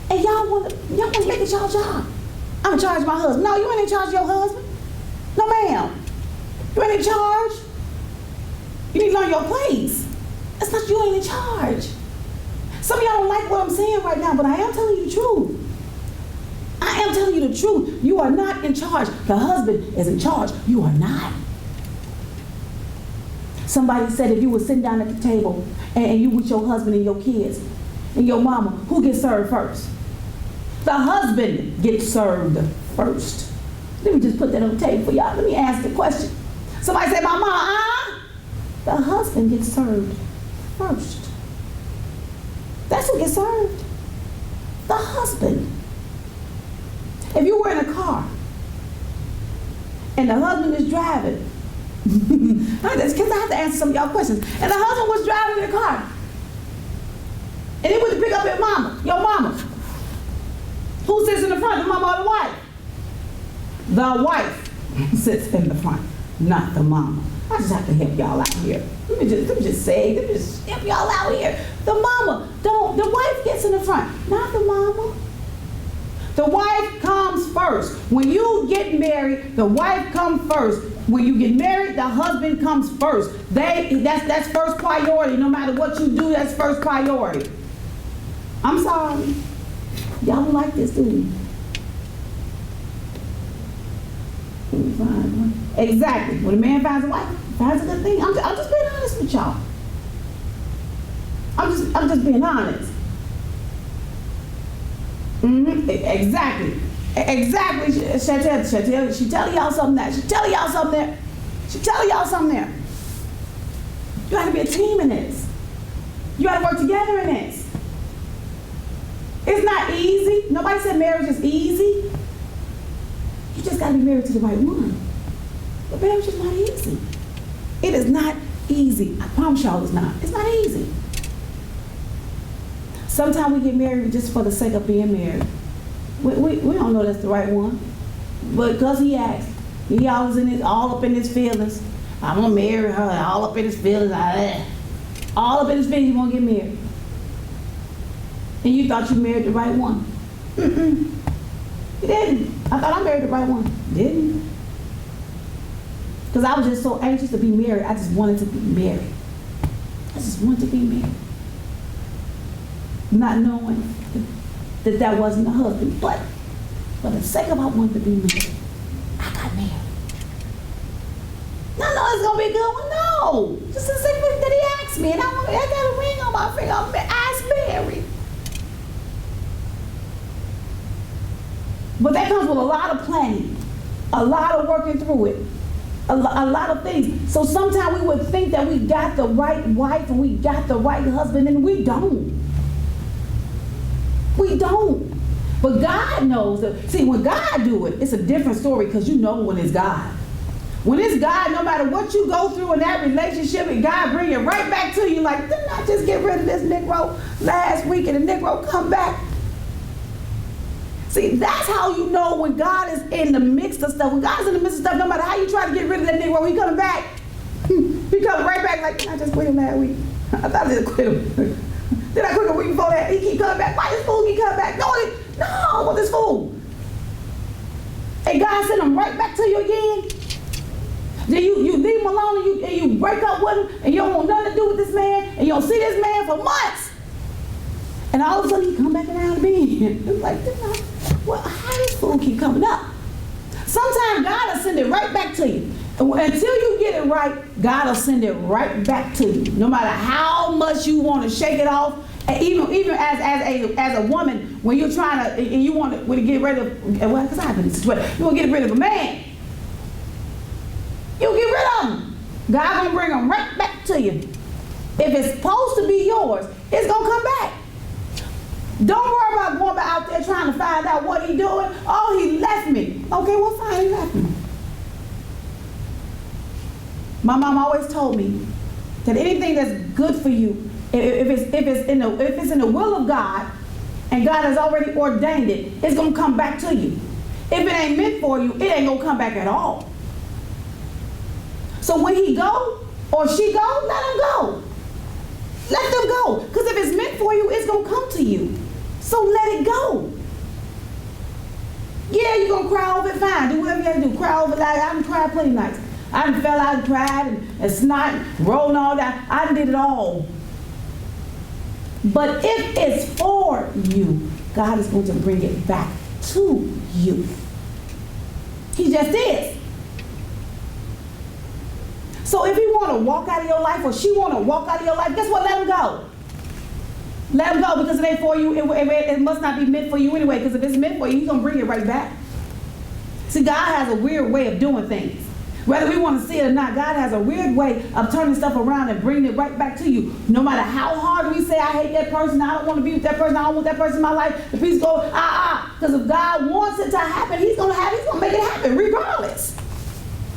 And y'all want to make it y'all job. I'm in charge of my husband. No, you ain't in charge of your husband. No, ma'am. You ain't in charge. You need to learn your place. That's not, you ain't in charge. Some of y'all don't like what I'm saying right now, but I am telling you the truth. I am telling you the truth. You are not in charge. The husband is in charge. You are not. Somebody said if you were sitting down at the table and you with your husband and your kids and your mama, who gets served first? The husband gets served first. Let me just put that on the table for y'all. Let me ask the question. Somebody said, Mama, the husband gets served first. That's who gets served. The husband. If you were in a car and the husband is driving, because I have to answer some of y'all questions, and the husband was driving the car, and he went to pick up your mama. Who sits in the front, the mama or the wife? The wife sits in the front, not the mama. I just have to help y'all out here. Let me just help y'all out here. The wife gets in the front, not the mama. The wife comes first. When you get married, the wife comes first. When you get married, the husband comes first. That's first priority. No matter what you do, that's first priority. I'm sorry. Y'all don't like this, do you? Exactly. When a man finds a wife, finds a good thing. I'm just being honest with y'all. I'm just being honest. Exactly. She telling y'all something there. She telling y'all something there. You got to be a team in this. You got to work together in this. It's not easy. Nobody said marriage is easy. You just got to be married to the right one. But marriage is not easy. It is not easy. I promise y'all it's not. It's not easy. Sometimes we get married just for the sake of being married. We don't know that's the right one. But because he asked, he always all up in his feelings. I'm going to marry her, all up in his feelings. All up in his feelings, you want to get married. And you thought you married the right one. You didn't. I thought I married the right one. Didn't. Because I was just so anxious to be married. I just wanted to be married. I just wanted to be married. Not knowing that wasn't the husband. But for the sake of I wanted to be married, I got married. No, it's going to be a good one. No. Just the same thing that he asked me. And I got a ring on my finger. I married. But that comes with a lot of planning, a lot of working through it, a lot of things. So sometimes we would think that we got the right wife and we got the right husband, and we don't. We don't. But God knows that. See, when God do it, it's a different story because you know when it's God. When it's God, no matter what you go through in that relationship, and God bring it right back to you, like, didn't I just get rid of this Negro last week and the Negro come back? See, that's how you know when God is in the mix of stuff. When God is in the midst of stuff, no matter how you try to get rid of that Negro, he coming back. He coming right back like, I just quit him last week. I thought I just quit him. Did I quit a week before that? He keep coming back. Why this fool keep coming back? No, what this fool? And God sent him right back to you again. Then you leave him alone and you break up with him and you don't want nothing to do with this man and you don't see this man for months. And all of a sudden he come back around again. It's like, how this fool keep coming up? Sometimes God will send it right back to you. Until you get it right, God will send it right back to you. No matter how much you want to shake it off, and even as a woman, when you're trying to, and you want to get rid of, well, because I've been in this situation, you want to get rid of a man. You get rid of him. God gonna bring him right back to you. If it's supposed to be yours, it's gonna come back. Don't worry about going out there trying to find out what he's doing. Oh, he left me. Okay, well, fine, he left me. My mom always told me that anything that's good for you, if it's in the will of God, and God has already ordained it, it's gonna come back to you. If it ain't meant for you, it ain't gonna come back at all. So when he go, or she go, let them go. Let them go. Because if it's meant for you, it's going to come to you. So let it go. Yeah, you're going to cry over it, fine. Do whatever you have to do. Cry over it. Like, I done cried plenty of nights. I done fell out and cried and snot, rolling all that. I done did it all. But if it's for you, God is going to bring it back to you. He just is. So if he want to walk out of your life, or she want to walk out of your life, guess what? Let him go. Let him go, because it ain't for you. It must not be meant for you anyway, because if it's meant for you, he's going to bring it right back. See, God has a weird way of doing things. Whether we want to see it or not, God has a weird way of turning stuff around and bringing it right back to you. No matter how hard we say, I hate that person, I don't want to be with that person, I don't want that person in my life, the peace go, because if God wants it to happen, he's going to make it happen regardless.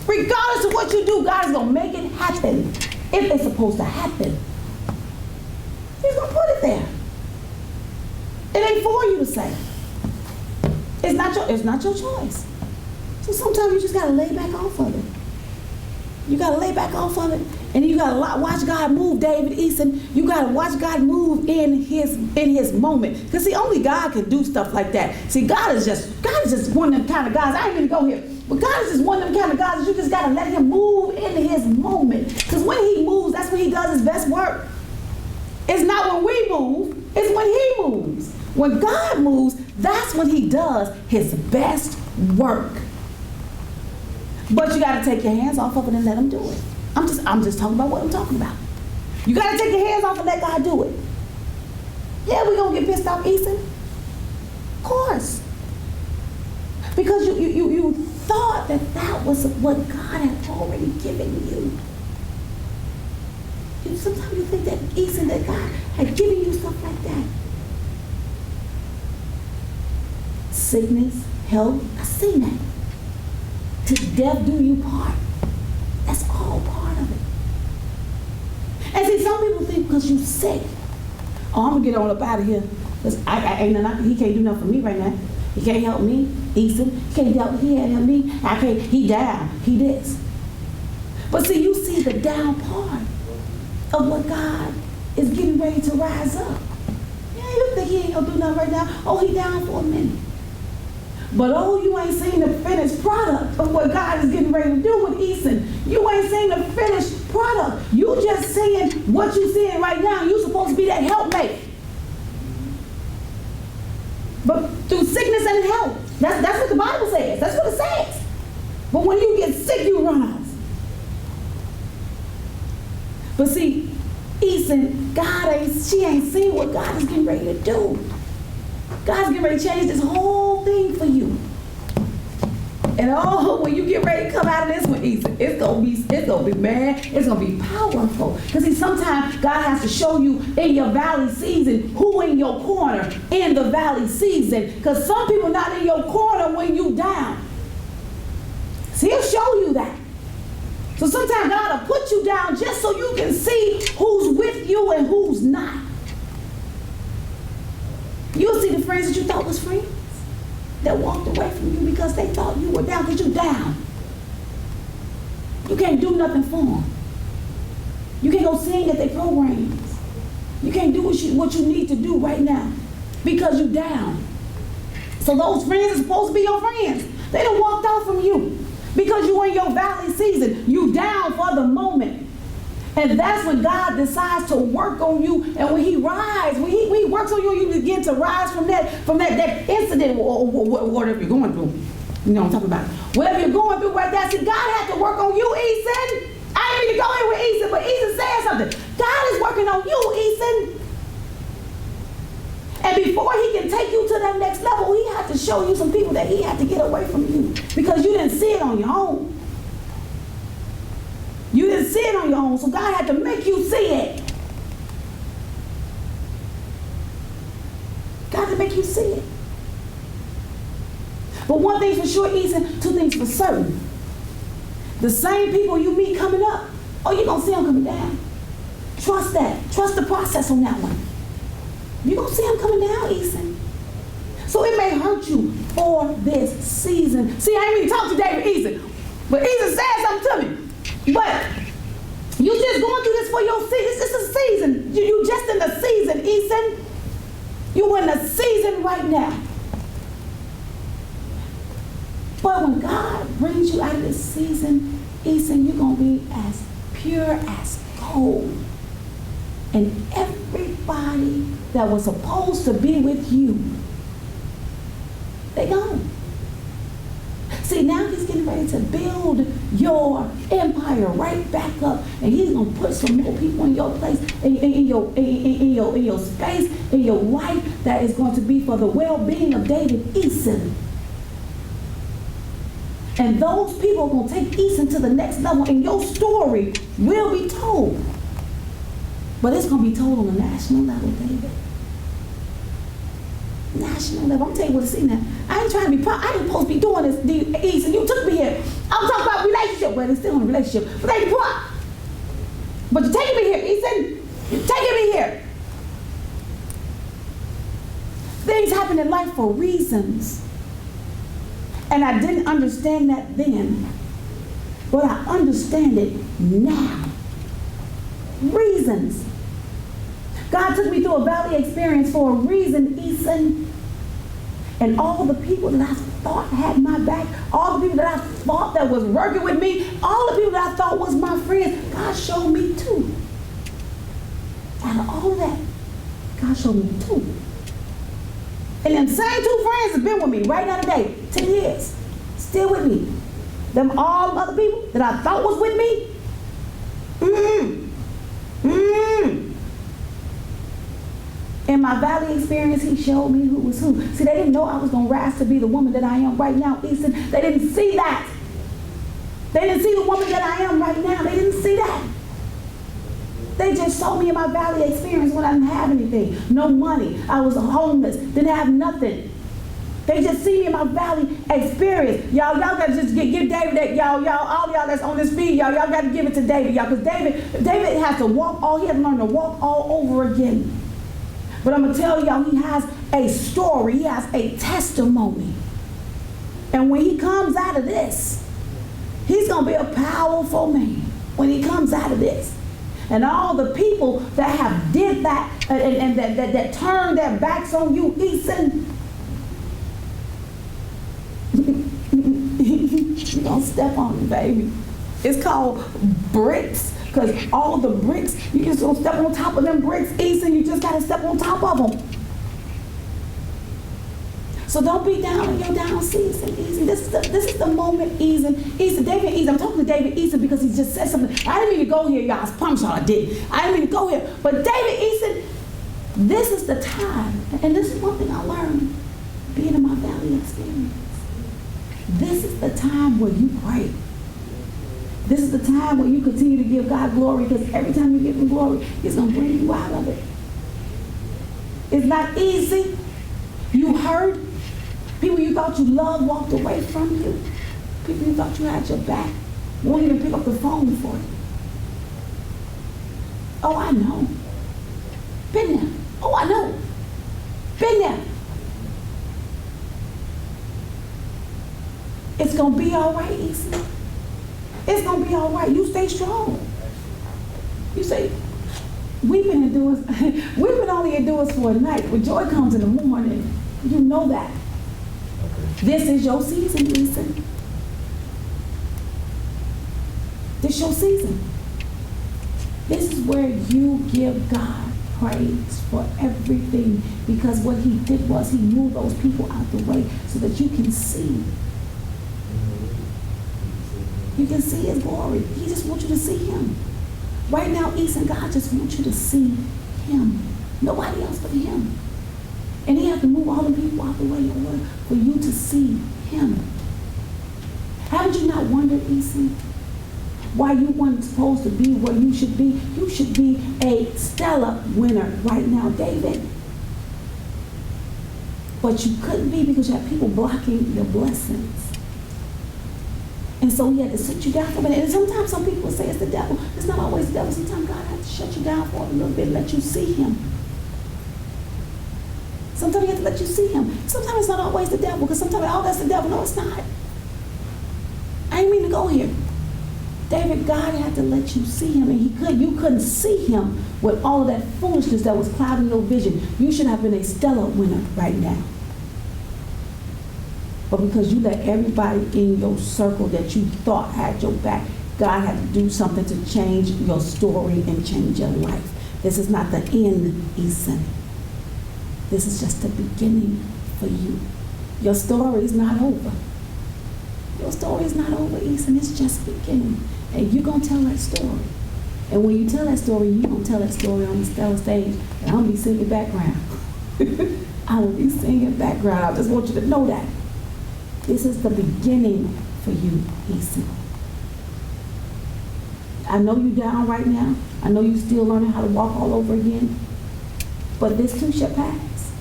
Regardless of what you do, God is going to make it happen if it's supposed to happen. He's going to put it there. It ain't for you to say. It's not your choice. So sometimes you just got to lay back off of it. You got to lay back off of it, and you got to watch God move, David Eason. You got to watch God move in his moment. Because see, only God can do stuff like that. See, God is just one of them kind of guys. I ain't gonna go here. But God is just one of them kind of guys that you just got to let him move in his moment. Because when he moves, that's when he does his best work. It's not when we move, it's when he moves. When God moves, that's when he does his best work. But you got to take your hands off of it and let him do it. I'm just talking about what I'm talking about. You got to take your hands off and let God do it. Yeah, we're going to get pissed off, Eason. Of course. Because you thought that was what God had already given you. And sometimes you think that, Eason, that God had given you stuff like that. Sickness, health, I've seen that. To death do you part. That's all part of it. And see, some people think because you're sick, oh, I'm going to get on up out of here. Because he can't do nothing for me right now. He can't help me, Eason. He can't help me. He down. He this. But see, you see the down part of what God is getting ready to rise up. Yeah, you think he ain't going to do nothing right now. Oh, he down for a minute. But oh, you ain't seen the finished product of what God is getting ready to do with Eason. You ain't seen the finished product. You just seeing what you seeing right now. You supposed to be that helpmate. But through sickness and health, that's what the Bible says. That's what it says. But when you get sick, you run off. But see, Eason, she ain't seen what God is getting ready to do. God's getting ready to change this whole thing for you. And oh, when you get ready to come out of this one, Eason, it's gonna be man, it's gonna be powerful. Because see, sometimes God has to show you in your valley season who in your corner in the valley season. Because some people not in your corner when you down. So he'll show you that. So sometimes God will put you down just so you can see who's with you and who's not. You'll see the friends that you thought was friends that walked away from you because they thought you were down, because you're down. You can't do nothing for them. You can't go sing at their programs. You can't do what you need to do right now because you're down. So those friends are supposed to be your friends. They done walked off from you because you in your valley season. You down for the moment. And that's when God decides to work on you. And when he when he works on you, you begin to rise from that incident or whatever you're going through. You know what I'm talking about. Whatever you're going through right there, see, God had to work on you, Eason. I didn't mean to go in with Eason, but Eason said something. God is working on you, Eason. And before he can take you to that next level, he had to show you some people that he had to get away from you because you didn't see it on your own. You didn't see it on your own, so God had to make you see it. God had to make you see it. But one thing's for sure, Eason, two things for certain. The same people you meet coming up, oh, you're going to see them coming down. Trust that. Trust the process on that one. You're going to see them coming down, Eason. So it may hurt you for this season. See, I ain't even talked to David Eason, but Eason said something to me. But You just going through this for your season. This is a season. You just in the season, Eason. You in the season right now. But when God brings you out of this season, Eason, you're going to be as pure as gold. And everybody that was supposed to be with you, they gone. See, now he's getting ready to build your empire right back up, and he's gonna put some more people in your place, in your space, in your life, that is going to be for the well-being of David Eason. And those people are gonna take Eason to the next level, and your story will be told. But it's gonna be told on a national level, David. National level. I'm telling you what to see now. I ain't trying to be proud. I ain't supposed to be doing this, Eason. You took me here. I'm talking about relationship. Well, it's still in a relationship. But ain't proud. But you're taking me here, Eason. You're taking me here. Things happen in life for reasons. And I didn't understand that then. But I understand it now. Reasons. God took me through a valley experience for a reason, Eason. And all the people that I thought had my back, all the people that I thought that was working with me, all the people that I thought was my friends, God showed me too. Out of all of that, God showed me too. And them same two friends have been with me right now today, 10 years, still with me. Them all them other people that I thought was with me, In my valley experience, he showed me who was who. See, they didn't know I was going to rise to be the woman that I am right now, Eason. They didn't see that. They didn't see the woman that I am right now. They didn't see that. They just saw me in my valley experience when I didn't have anything. No money. I was homeless. Didn't have nothing. They just see me in my valley experience. Y'all got to just give David that, all y'all that's on this feed, y'all got to give it to David, y'all, because David has to he had to learn to walk all over again. But I'm going to tell y'all, he has a story. He has a testimony. And when he comes out of this, he's going to be a powerful man when he comes out of this. And all the people that have did that and that turned their backs on you, Eason, you're going to step on it, baby. It's called bricks. Because all the bricks, you just don't step on top of them bricks, Eason. You just got to step on top of them. So don't be down in your down season, Eason. This is the moment, Eason. David Eason. I'm talking to David Eason because he just said something. I didn't mean to go here, y'all. I promise y'all I didn't. I didn't mean to go here. But David Eason, this is the time. And this is one thing I learned being in my valley experience. This is the time where you pray. This is the time where you continue to give God glory, because every time you give him glory, he's going to bring you out of it. It's not easy. You hurt. People you thought you loved walked away from you. People you thought you had your back won't even pick up the phone for you. Oh, I know. Been there. Oh, I know. Been there. It's going to be all right, Eason. It's going to be all right. You stay strong. You say, weeping only endures for a night, but joy comes in the morning. You know that. This is your season, Eason. This is your season. This is where you give God praise for everything, because what he did was he moved those people out the way so that you can see. You can see his glory. He just wants you to see him. Right now, Eason, God just wants you to see him. Nobody else but him. And he has to move all the people out the way in order for you to see him. Haven't you not wondered, Eason, why you weren't supposed to be where you should be? You should be a Stella winner right now, David. But you couldn't be because you had people blocking your blessings. And so he had to sit you down for a minute. And sometimes some people say it's the devil. It's not always the devil. Sometimes God has to shut you down for a little bit and let you see him. Sometimes he has to let you see him. Sometimes it's not always the devil, because sometimes, oh, that's the devil. No, it's not. I ain't mean to go here. David, God had to let you see him, and you couldn't see him with all of that foolishness that was clouding your vision. You should have been a stellar winner right now. But because you let everybody in your circle that you thought had your back, God had to do something to change your story and change your life. This is not the end, Eason. This is just the beginning for you. Your story is not over. Your story is not over, Eason. It's just beginning. And you're going to tell that story. And when you tell that story, you're going to tell that story on the stellar stage. And I'm going to be singing background. I will be singing background. I just want you to know that. This is the beginning for you, Eason. I know you're down right now. I know you're still learning how to walk all over again. But this too shall pass.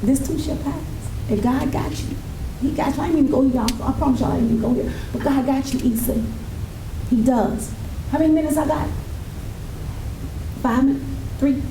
This too shall pass. And God got you. He got you. I ain't even go here. I promise y'all I ain't even go here. But God got you, Eason. He does. How many minutes I got? 5 minutes? Three.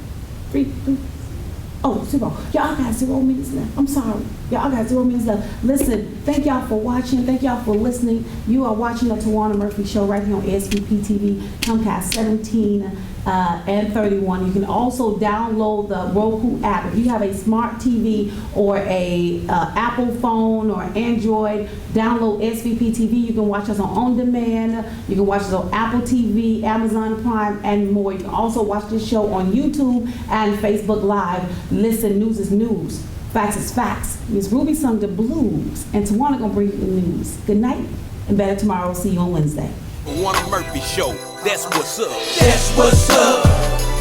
Oh, 0. Y'all got 0 minutes left. I'm sorry. Y'all got 0 minutes left. Listen, thank y'all for watching. Thank y'all for listening. You are watching the Towanna Murphy Show right here on SVP TV, Comcast 17 and 31. You can also download the Roku app. If you have a smart TV or a Apple phone or Android, download SVP TV. You can watch us on demand. You can watch us on Apple TV, Amazon Prime, and more. You can also watch this show on YouTube and Facebook Live. Listen, news is news. Facts is facts. Miss Ruby sung the blues, and Towanna gonna bring you the news. Good night, and better tomorrow. See you on Wednesday. Towanna Murphy Show. That's what's up. That's what's up.